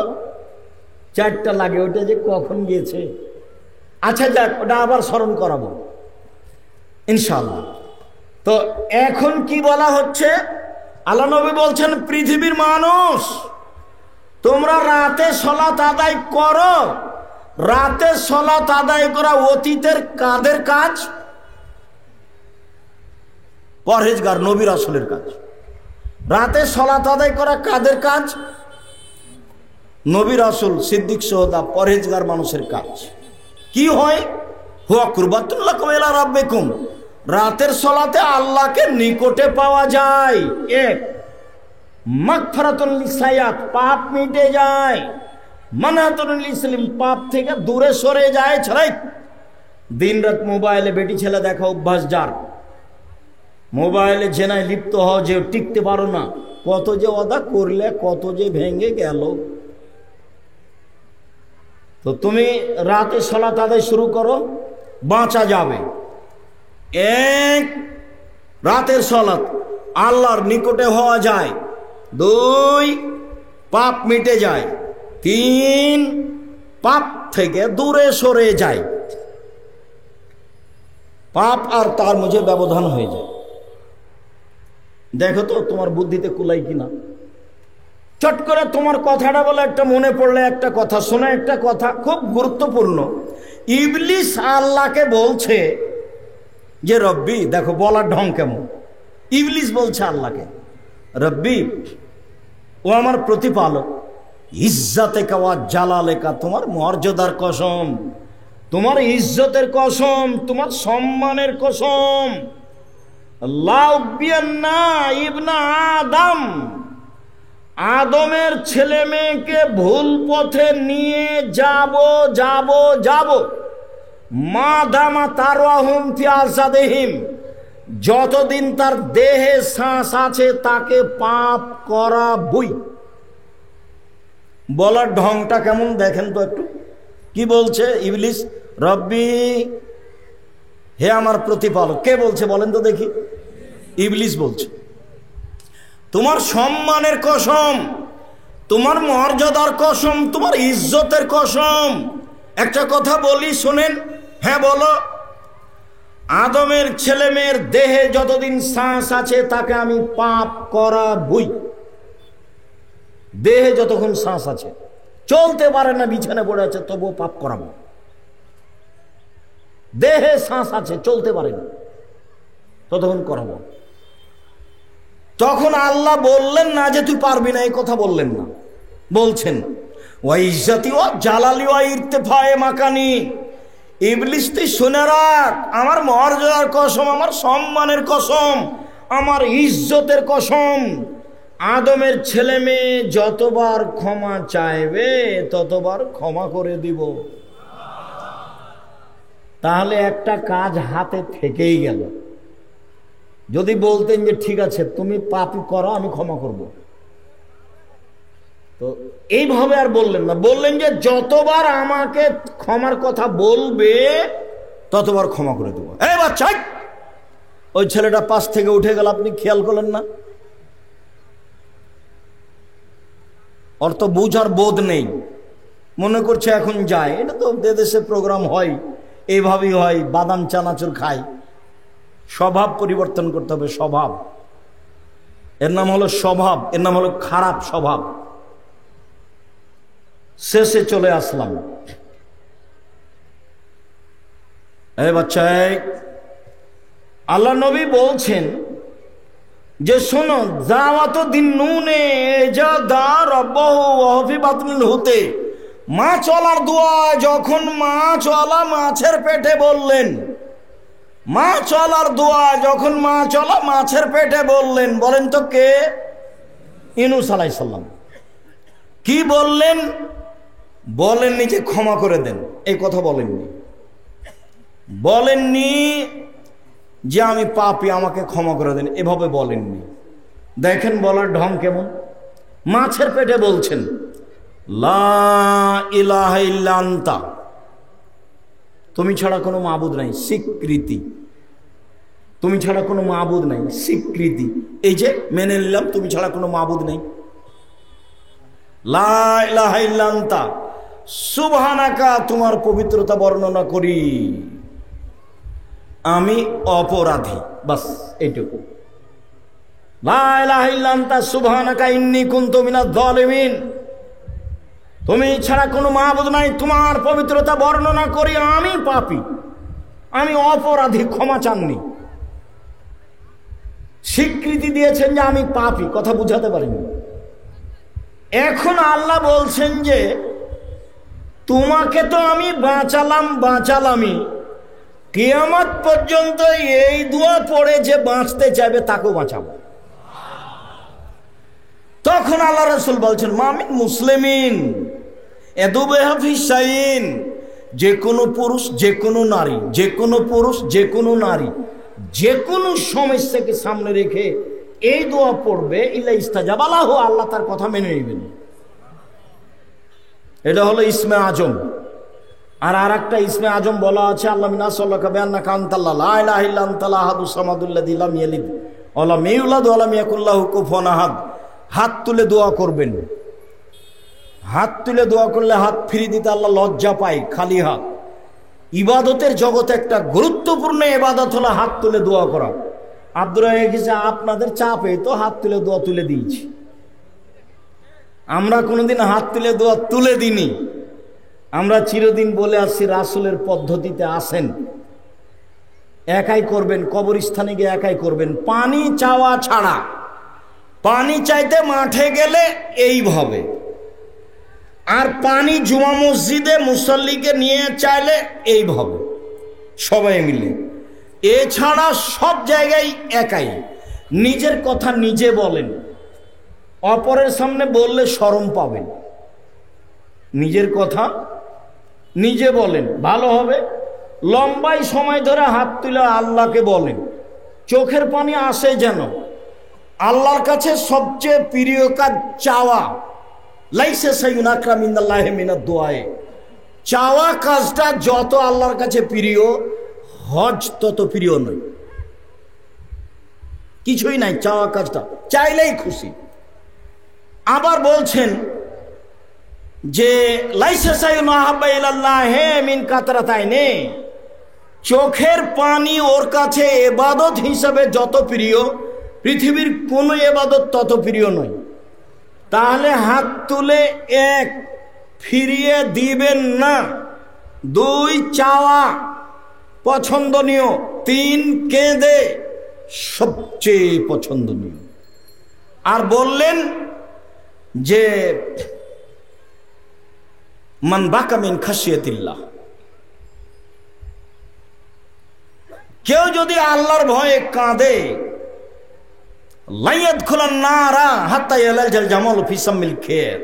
4টা লাগে, ওটা যে কখন গিয়েছে। আচ্ছা যাক, ওটা আবার স্মরণ করাবো ইনশাআল্লাহ। তো এখন কি বলা হচ্ছে, আল্লাহ নবী বলছেন পৃথিবীর মানুষ তোমরা রাতে সালাত আদায় করো। রাতে সালাত আদায় করা অতীতের কাদের কাজ? পরহেজগার নবী রাসূলের কাজ। রাতে সালাত আদায় করা কাদের কাজ? নবী রাসূল, সিদ্দিক, শুহাদা, পরহেজগার মানুষের কাজ। কি হয়? হুয়া কুরবাতুল লাকুম ইলা রাব্বিকুম, রাতের সালাতে আল্লাহকে নিকটে পাওয়া যায়। এক, মাগফিরাতুল লিসায়াত, পাপ মিটে যায়। মানহাতুল লিসলিম, পাপ থেকে দূরে সরে যায়। ছাড়াই দিনরাত মোবাইলে বেটি ছেলে দেখা অভ্যাস যার, মোবাইলে জেনায় লিপ্ত হও যে টিকতে পারো না, কত যে ওদা করলে কত যে ভেঙে গেল। তো তুমি রাতে সালাত আদায় শুরু করো, বাঁচা যাবে। এক, রাতের সালাত আল্লাহর নিকটে হওয়া যায়। 2, পাপ মিটে যায়। 3, পাপ থেকে দূরে সরে যায়। পাপ আর তার মাঝে ব্যবধান হয়ে যায়। দেখো তো তোমার বুদ্ধিতে কুলাই কিনা। চট করে তোমার কথাটা বলে একটা মনে পড়লে একটা কথা শোনা, একটা কথা খুব গুরুত্বপূর্ণ। ইবলিস আল্লাহকে বলছে যে রব্বি, দেখো বলার ঢং কেমন। ইবলিস বলছে আল্লাহকে, রব্বি, ও আমার প্রতিপালক, ইজ্জতে ওয়া জালালেকা, তোমার মর্যাদার কসম, তোমার ইজ্জতের কসম, তোমার সম্মানের কসম, লাউবিয়ান্না ইবনা আদম, আদমের ছেলে মেয়েকে ভুল পথে নিয়ে যাব মা দামা তারওয়াহুম ফি আসাদিহিম, যতদিন তার দেহে শ্বাস আছে তাকে পাপ করাবই। বলার ঢংটা কেমন দেখেন তো একটু। কি বলছে ইবলিস? রব্বি, হে আমার প্রতিপালক। কে বলছে বলেন তো দেখি? ইবলিস বলছে। তোমার সম্মানের কসম, তোমার মর্যাদার কসম, তোমার ইজ্জতের কসম। একটা কথা বলি শোনেন। হ্যাঁ বলো। আদমের ছেলে মেয়ের দেহে যতদিন শ্বাস আছে তাকে আমি পাপ করাবই। দেহে যতক্ষণ শ্বাস আছে, চলতে পারে না, বিছানা পড়ে আছে, তবুও পাপ করাবো। দেহে শ্বাস আছে, চলতে পারে না, ততক্ষণ করাবো। তখন আল্লাহ বললেন না যে তুই পারবি না, এই কথা বললেন না। বলছেন ওয়া ইজ্জতি ওয়া জালালি ওয়া ইরতিফায়ে মাকানি, ইবলিস তুই শুনে রাখ, আমার মর্যাদার কসম, আমার সম্মানের কসম, আমার ইজ্জতের কসম, আদমের ছেলে মেয়ে যতবার ক্ষমা চাইবে ততবার ক্ষমা করে দিব। তাহলে একটা কাজ হাতে থেকেই গেল। যদি বলতেন যে ঠিক আছে তুমি পাপই করো, আমি ক্ষমা করব, তো এইভাবে আর বললেন না। বললেন যে যতবার আমাকে ক্ষমার কথা বলবে ততবার ক্ষমা করে দেবো। এই বাচ্চা, ওই ছেলেটা পাশ থেকে উঠে গেল, আপনি খেয়াল করলেন না? ওর তো বুঝার বোধ নেই, মনে করছে এখন যায়। এটা তো দেশে প্রোগ্রাম হয়, এইভাবেই হয়, বাদাম চানাচুর খায়। স্বভাব পরিবর্তন করতে হবে। স্বভাব, এর নাম হলো স্বভাব, এর নাম হলো খারাপ স্বভাব। শেষে চলে আসলাম। এই বাচ্চা, আল্লাহ নবী বলছেন যে শোনো, জাওয়াত দিন নুনে যা দা রব্বাহু ওয়া ফি বাতনিল হুতে, মাছ ওয়ালার দোয়া। যখন মাছ ওয়ালা মাছের পেটে বললেন, মাছ ওয়ালার দোয়া যখন মাছ ওয়ালা মাছের পেটে বললেন, বলেন তো কে? ইউনূস আলাইহিস সালাম। কি বললেন? বলেননি যে ক্ষমা করে দেন, এই কথা বলেননি। বলেননি যে আমি পাপী, আমাকে ক্ষমা করে দেন, এভাবে বলেননি। দেখেন বলার ঢং কেমন। মাছের পেটে বলছেন লা ইলাহা ইল্লা আনতা, তুমি ছাড়া কোনো মাবুদ নাই, স্বীকৃতি। তুমি ছাড়া কোনো মাবুদ নাই, স্বীকৃতি। এই যে মেনে নিলাম তুমি ছাড়া কোনো মাবুদ নেই। লা ইলাহা ইল্লা আনতা, সুবহানাকা, তোমার পবিত্রতা বর্ণনা করি, আমি অপরাধী। বাস এইটুকু। লা ইলাহা ইল্লা আনতা সুবহানাকা ইন্নী কুনতু মিনাজ জালিমিন, তুমি ছাড়া কোনো মাবুদ নাই, তোমার পবিত্রতা বর্ণনা করি, আমি পাপী, আমি অপরাধী, ক্ষমা চাননি, স্বীকৃতি দিয়েছেন যে আমি পাপী। কথা বুঝাতে পারিনি। এখন আল্লাহ বলছেন যে তোমাকে তো আমি বাঁচালামই, কিয়ামত পর্যন্ত এই দোয়া পড়ে যে বাঁচতে চাইবে তাকেও বাঁচাবো। তখন আল্লাহ রাসূল বলছেন মামিন মুসলিমিন এদুবেহা ফি শাইইন, যে কোনো পুরুষ যে কোনো নারী, যে কোনো পুরুষ যে কোনো নারী যে কোনো সমস্যাকে সামনে রেখে এই দোয়া পড়বে, ইল্লা ইস্তাজাবা লাহু, আল্লাহ তার কথা মেনে নেবেন। এটা হলো ইসমে আজম। আর একটা ইসমে আজম বলা আছে, আল্লাহ মিনাসাল্লাকা বিআন্নাকা আনতাল্লাহ লা ইলাহা ইল্লা আনতাল আহাদুস সামাদুল্লাযী লাম ইয়ালিদ ওয়া লাম ইউলাদ ওয়া লাম ইয়াকুল লাহু কুফুয়ান আহাদ। হাত তুলে দোয়া করবেন। হাত তুলে দোয়া করলে হাত ফিরিয়ে দিতে আল্লাহ লজ্জা পায়, খালি হাত। ইবাদতের জগতে একটা গুরুত্বপূর্ণ ইবাদত হলো হাত তুলে দোয়া করা। আব্দুর রাজ্জাক, আপনাদের চাপে তো হাত তুলে দোয়া তুলে দিয়েছি, আমরা কোনোদিন হাত তুলে দোয়া তুলে দিইনি। আমরা চিরদিন বলে আসছি রাসূলের পদ্ধতিতে আসেন, একাই করবেন, কবরস্থানে গিয়ে একাই করবেন, পানি চাওয়া ছাড়া। পানি চাইতে মাঠে গেলে এইভাবে, আর পানি জুমা মসজিদে মুসল্লিকে নিয়ে চাইলে এইভাবে, সবাই মিলে। এছাড়া সব জায়গায় একাই। নিজের কথা নিজে বলেন, অপরের সামনে বললে শরম পাবেন। নিজের কথা নিজে বলেন, ভালো হবে। লম্বাই সময় ধরে হাত তুলে আল্লাহকে বলেন, চোখের পানি আসে যেন। আল্লাহর কাছে সবচেয়ে প্রিয় কাজ চাওয়া। লাইসা শাইউন আকরামু ইনদাল্লাহি মিনাদ দুআয়ে, চাওয়া কাজটা যত আল্লাহর কাছে প্রিয়, হজ তত প্রিয় নয়। কিছুই নাই, চাওয়া কাজটা চাইলেই খুশি। আবার বলছেন যে লাইসা শাইউন আহাব্বা ইলাল্লাহি মিন কাতরাতাইনি, চোখের পানি ওর কাছে ইবাদত হিসাবে যত প্রিয়, পৃথিবীর কোনো ইবাদত তত প্রিয় নয়। তাহলে হাত তুলে এক, ফিরিয়ে দিবেন না। 2 চাওয়া পছন্দনীয়, 3 কেঁদে সবচেয়ে পছন্দনীয়। আর বললেন যে মান বাকা মিন খাশিয়াতিল্লাহ, কেউ যদি আল্লাহর ভয়ে কাঁদে, লা ইয়াদখুলান নারা হাত্তা ইয়ালাজাল জামালু ফি সামিল খের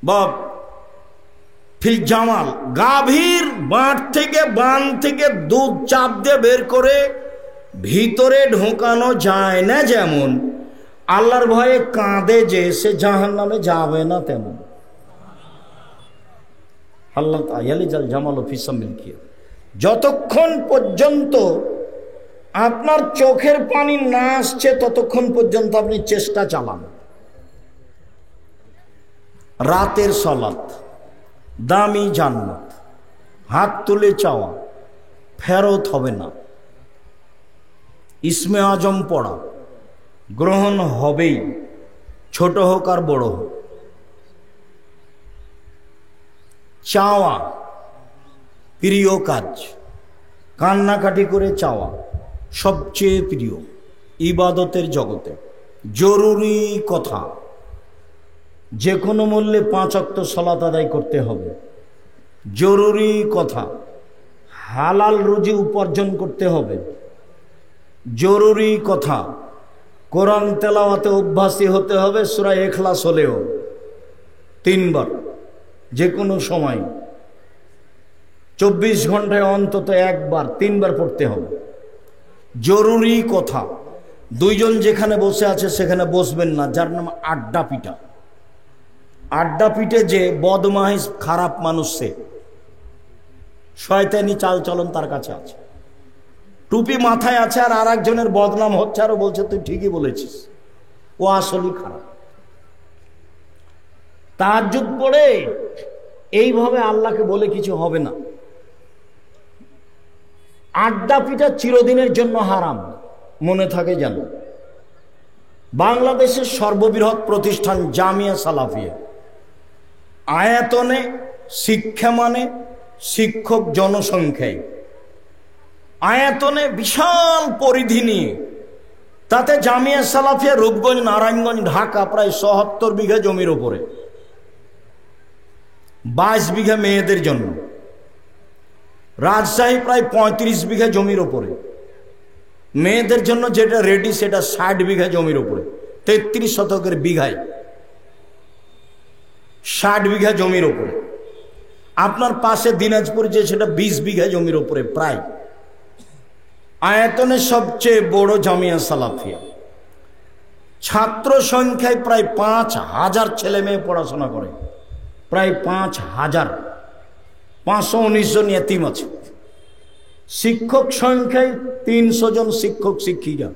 বা ফিল জামাল, গাভীর বাঁট থেকে বান থেকে দুধ চাপ দিয়ে বের করে ভিতরে ঢোকানো যায় না, যেমন আল্লাহর ভয়ে কাঁদে যে সে জাহান্নামে যাবে না, তেমন আল্লাহ ইয়ালাজাল জামালু ফি সামিল খের। যতক্ষণ পর্যন্ত আপনার চোখের পানি না আসছে ততক্ষণ পর্যন্ত আপনি চেষ্টা চালান। রাতের সালাত, দামি জান্নাত, হাত তুলে চাওয়া, ফেরত হবে না। ইসমে আজম পড়া গ্রহণ হবেই, ছোট হোক আর বড় হোক। চাওয়া প্রিয় কাজ, কান্নাকাটি করে চাওয়া সবচেয়ে প্রিয় ইবাদতের জগতে। জরুরি কথা, যে কোনো মূল্যে 5 ওয়াক্ত সালাত আদায় করতে হবে। জরুরি কথা, হালাল রুজি উপার্জন করতে হবে। জরুরি কথা, কোরআন তেলাওয়াতে অভ্যাসী হতে হবে। সূরা ইখলাস হলেও 3 বার, যে কোনো সময় 24 ঘন্টায় অন্তত 1 বার 3 বার পড়তে হবে। জরুরি কথা, 2 জন যেখানে বসে আছে সেখানে বসবেন না, যার নাম আড্ডা পিটা। আড্ডা পিটে যে বদমাইশ খারাপ মানুষ, সে শয়তানি চাল চলন তার কাছে আছে। টুপি মাথায় আছে আর আরেকজনের বদনাম হচ্ছে, আরো বলছে তুই ঠিকই বলেছিস, ও আসলেই খারাপ। তাহাজ্জুদ পড়ে এইভাবে আল্লাহকে বলে কিছু হবে না। আড্ডা পিটা চিরদিনের জন্য হারাম, মনে থাকে যেন। বাংলাদেশের সর্ববৃহৎ প্রতিষ্ঠান জামিয়া সালাফিয়া, আয়তনে, শিক্ষা মানে, শিক্ষক জনসংখ্যায়, আয়তনে বিশাল পরিধি নিয়ে, তাতে জামিয়া সালাফিয়া রূপগঞ্জ, নারায়ণগঞ্জ, ঢাকা প্রায় ৭৭ বিঘা জমির ওপরে, 22 বিঘা মেয়েদের জন্য। রাজশাহী প্রায় 35 বিঘা জমির ওপরে, মেয়েদের জন্য যেটা রেডি সেটা 60 বিঘা জমির ওপরে, 33 শতকের বিঘায় 60 বিঘা জমির ওপরে। আপনার পাশে দিনাজপুর যে সেটা 20 বিঘা জমির ওপরে প্রায়। আয়তনে সবচেয়ে বড় জামিয়া সালাফিয়া। ছাত্র সংখ্যায় প্রায় 5,000 ছেলে মেয়ে পড়াশোনা করে, প্রায় 5,000, 519 জন এতিম আছে। শিক্ষক সংখ্যায় 300 জন শিক্ষক শিক্ষিকা।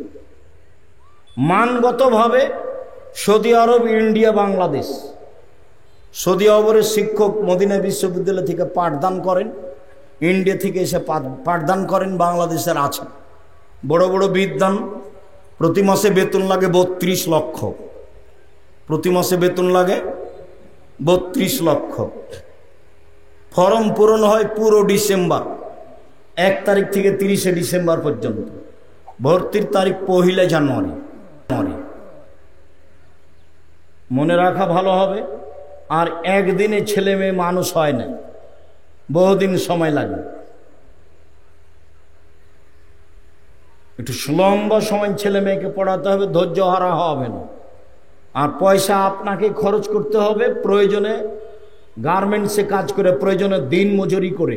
মানগতভাবে সৌদি আরব, ইন্ডিয়া, বাংলাদেশ। সৌদি আরবের শিক্ষক মদিনা বিশ্ববিদ্যালয় থেকে পাঠদান করেন, ইন্ডিয়া থেকে এসে পাঠদান করেন, বাংলাদেশের আছে। বড় বড় বিদ্বান, প্রতি মাসে বেতন লাগে 32 লক্ষ, প্রতি মাসে বেতন লাগে 32 লক্ষ। ফর্ম পূরণ হয় পুরো ডিসেম্বর, 1 তারিখ থেকে 30 ডিসেম্বর পর্যন্ত। ভর্তির তারিখ 1 জানুয়ারি। মনে রাখা ভালো হবে। আর একদিনে ছেলে মেয়ে মানুষ হয় না, বহুদিন সময় লাগে। একটু লম্বা সময় ছেলে মেয়েকে পড়াতে হবে, ধৈর্য হারা হবে না। আর পয়সা আপনাকে খরচ করতে হবে, প্রয়োজনে গার্মেন্টসে কাজ করে, প্রয়োজনে দিন মজুরি করে।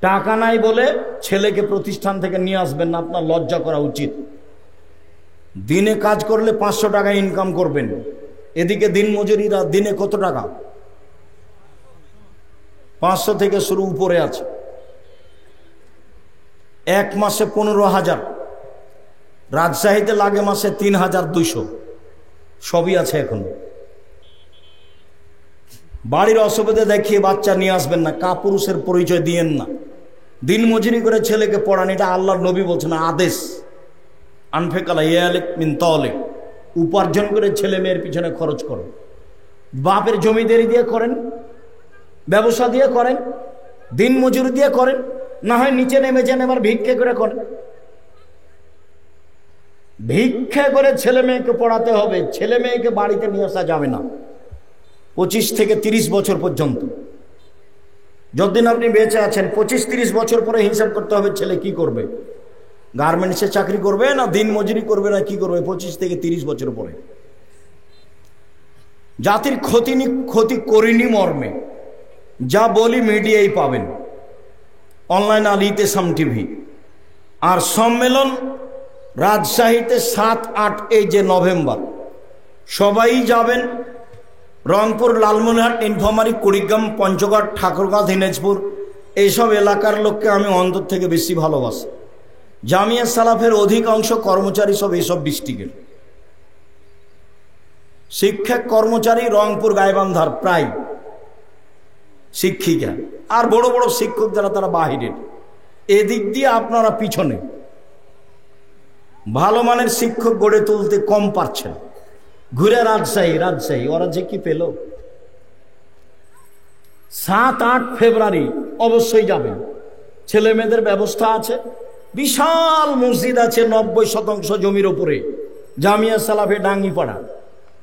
টাকা নাই বলে ছেলেকে প্রতিষ্ঠান থেকে নিয়ে আসবেন না, আপনার লজ্জা করা উচিত। দিনে কাজ করলে 500 টাকা ইনকাম করবেন, এদিকে দিন মজুরিরা দিনে কত টাকা? 500 থেকে শুরু, উপরে আছে। 1 মাসে 15,000, রাজশাহীতে লাগে মাসে 3,200, সবই আছে এখন। বাড়ির অসুবিধা দেখিয়ে বাচ্চা নিয়ে আসবেন না, কাপুরুষের পরিচয় দিয়েন না। দিন মজুরি করে ছেলেকে পড়ান, এটা আল্লাহর নবী বলছেন, আদেশ। আনফেকালা ইয়ালিক মিন তালিক, উপার্জন করে ছেলে মেয়ের পিছনে খরচ করো। বাপের জমিদারি দিয়ে করেন, ব্যবসা দিয়ে করেন, দিন মজুরি দিয়ে করেন, না হয় নিচে নেমে যান, এবার ভিক্ষে করে করেন। ভিক্ষা করে ছেলে মেয়েকে পড়াতে হবে, ছেলে মেয়েকে বাড়িতে নিয়ে আসা যাবে না 25 থেকে 30 বছর পর্যন্ত। যতদিন আপনি বেঁচে আছেন, 25-30 বছর পরে হিসাব করতে হবে ছেলে কি করবে। গার্মেন্টসে চাকরি করবে না দিন মজুরি করবে না কি করবে 25 থেকে 30 বছর পরে। জাতির ক্ষতি করিনি মর্মে যা বলি মিডিয়ায় পাবেন, অনলাইন আল ইতেসাম টিভি। আর সম্মেলন রাজশাহীতে 7-8 এই যে নভেম্বর, সবাই যাবেন। রংপুর, লালমনিরহাট, নীলফামারী, কুড়িগ্রাম, পঞ্চগড়, ঠাকুরগাঁও, দিনাজপুর, এইসব এলাকার লোককে আমি অন্তর থেকে বেশি ভালোবাসি। জামিয়া সালাফের অধিকাংশ কর্মচারী সব এইসব ডিস্ট্রিক্টের শিক্ষক কর্মচারী, রংপুর, গাইবান্ধার প্রায় শিক্ষিকা, আর বড় বড় শিক্ষক যারা তারা বাহিরের। এদিক দিয়ে আপনারা পিছনে। ভালো মানের শিক্ষক গড়ে তুলতে কম পারছেন। ঘুরে রাজশাহী ওরা যে কি পেল। 7-8 ফেব্রুয়ারি অবশ্যই যাবেন। ছেলে মেয়েদের ব্যবস্থা আছে, বিশাল মসজিদ আছে 90% জমির উপরে, জামিয়া সালাফে ডাঙ্গিপাড়া।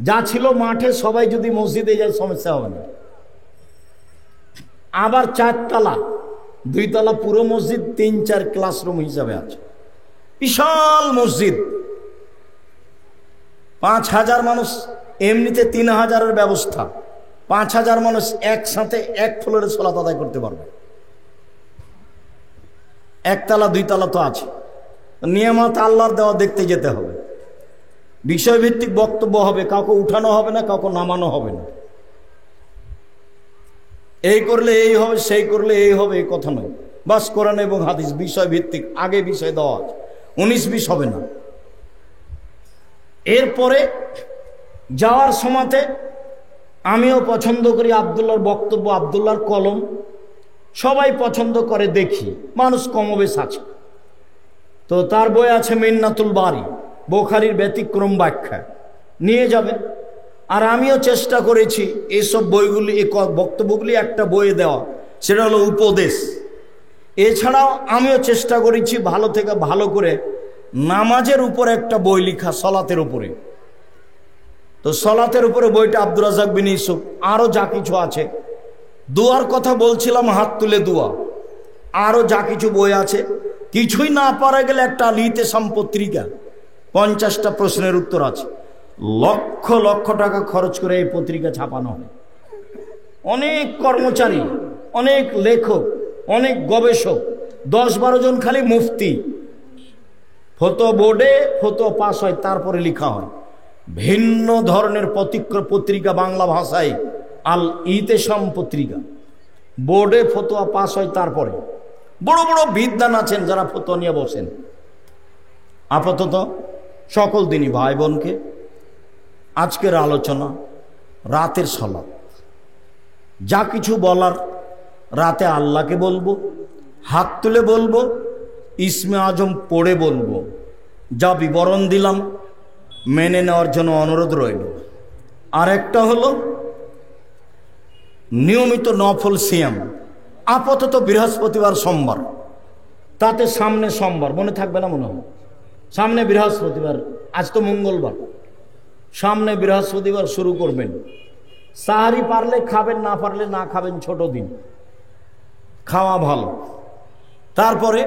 যা ছিল মাঠে, সবাই যদি মসজিদে যায় সমস্যা হবে না। আবার 4 তলা, 2 তলা পুরো মসজিদ, 3-4 ক্লাসরুম হিসাবে আছে। বিশাল মসজিদ, 5,000 মানুষ, এমনিতে 3,000-এর ব্যবস্থা। 5,000 মানুষ একসাথে এক ফ্লোরে সালাত আদায় করতে পারবে। 1 তলা 2 তলা তো আছে। নিয়ামত আল্লাহর দেওয়া, দেখতে যেতে হবে। বিষয়ভিত্তিক বক্তব্য হবে, কাউকে উঠানো হবে না, কাউকে নামানো হবে না। এই করলে এই হবে, সেই করলে এই হবে, এই কথা নয়। বাস কোরআন এবং হাদিস বিষয়ভিত্তিক, আগে বিষয় দেওয়া আছে, 19-20 হবে না। এরপরে যাওয়ার সময়তে আমিও পছন্দ করি আব্দুল্লাহর বক্তব্য, আব্দুল্লাহর কলম সবাই পছন্দ করে, দেখি মানুষ কমবেশ আছে। তো তার বই আছে মিন্নাতুল বারি, বুখারীর ব্যতিক্রম ব্যাখ্যা, নিয়ে যাবেন। আর আমিও চেষ্টা করেছি এইসব বইগুলি, এই বক্তব্যগুলি একটা বইয়ে দেওয়া, সেটা হলো উপদেশ। এছাড়াও আমিও চেষ্টা করেছি ভালো থেকে ভালো করে নামাজের উপরে একটা বই লেখা, সলাতের উপরে। তো সলাতের উপরে বইটা আব্দুর রাজ্জাক বিন ইউসুফ, আরও যা কিছু আছে, দোয়ার কথা বলছিলাম, হাত তুলে দোয়া, আরও যা কিছু বই আছে। কিছুই না পারা গেলে একটা আল ইতিসাম পত্রিকা, 50টা প্রশ্নের উত্তর আছে, লক্ষ লক্ষ টাকা খরচ করে এই পত্রিকা ছাপানো হয়। অনেক কর্মচারী, অনেক লেখক, অনেক গবেষক, 10-12 জন খালি মুফতি, ফতো বোর্ডে ফতো পাস হয়, তারপরে লেখা হয়। ভিন্ন ধরনের পত্রিকা বাংলা ভাষায় আল ইতিসাম পত্রিকা, বোর্ডে ফতোয়া পাস হয়, তারপরে বড় বড় বিদ্বান আছেন যারা ফতোয়া নিয়ে বসেন। আপাতত সকল দিনই ভাই বোনকে আজকের আলোচনা রাতের সালাত, যা কিছু বলার রাতে আল্লাহকে বলবো, হাত তুলে বলবো, ইসমে আজম পড়ে বলবো। যা বিবরণ দিলাম মেনে নেওয়ার জন্য অনুরোধ রইল। আর একটা হলো নিয়মিত নফল সিয়াম, আপাতত বৃহস্পতিবার সোমবার, তাতে সামনে সোমবার মনে থাকবে না মনে হয়, সামনে বৃহস্পতিবার, আজ তো মঙ্গলবার, সামনে বৃহস্পতিবার শুরু করবেন। সাহারি পারলে খাবেন, না পারলে না খাবেন, ছোট দিন, খাওয়া ভালো। তারপরে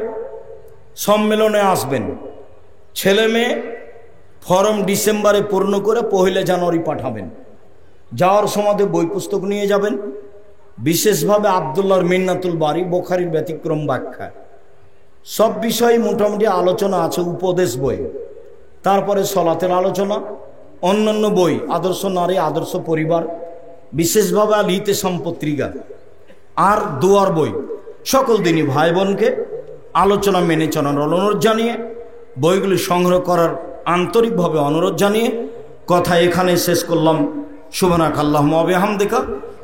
সম্মেলনে আসবেন, ছেলে মেয়ে ফর্ম ডিসেম্বরে পূর্ণ করে 1 জানুয়ারি পাঠাবেন। যাওয়ার সময় বই পুস্তক নিয়ে যাবেন, বিশেষভাবে আব্দুল্লাহর মিন্নাতুল বারি, বুখারীর ব্যতিক্রম ব্যাখ্যা, সব বিষয়ে মোটামুটি আলোচনা আছে উপদেশ বই। তারপরে সলাতের আলোচনা, অন্যান্য বই, আদর্শ নারী, আদর্শ পরিবার, বিশেষভাবে আল ইতিসাম পত্রিকা, আর দোয়ার বই। সকল দিনই ভাই বোনকে আলোচনা মেনে চলার অনুরোধ জানিয়ে, বইগুলি সংগ্রহ করার আন্তরিকভাবে অনুরোধ জানিয়ে কথা এখানে শেষ করলাম। সুবহানাকা আল্লাহুম্মা ওয়া বিহামদিকা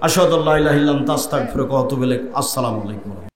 আশহাদু আল্লা ইলাহা ইল্লা আনতা আস্তাগফিরুকা ওয়া আতুবু ইলাইক। আসসালামু আলাইকুম।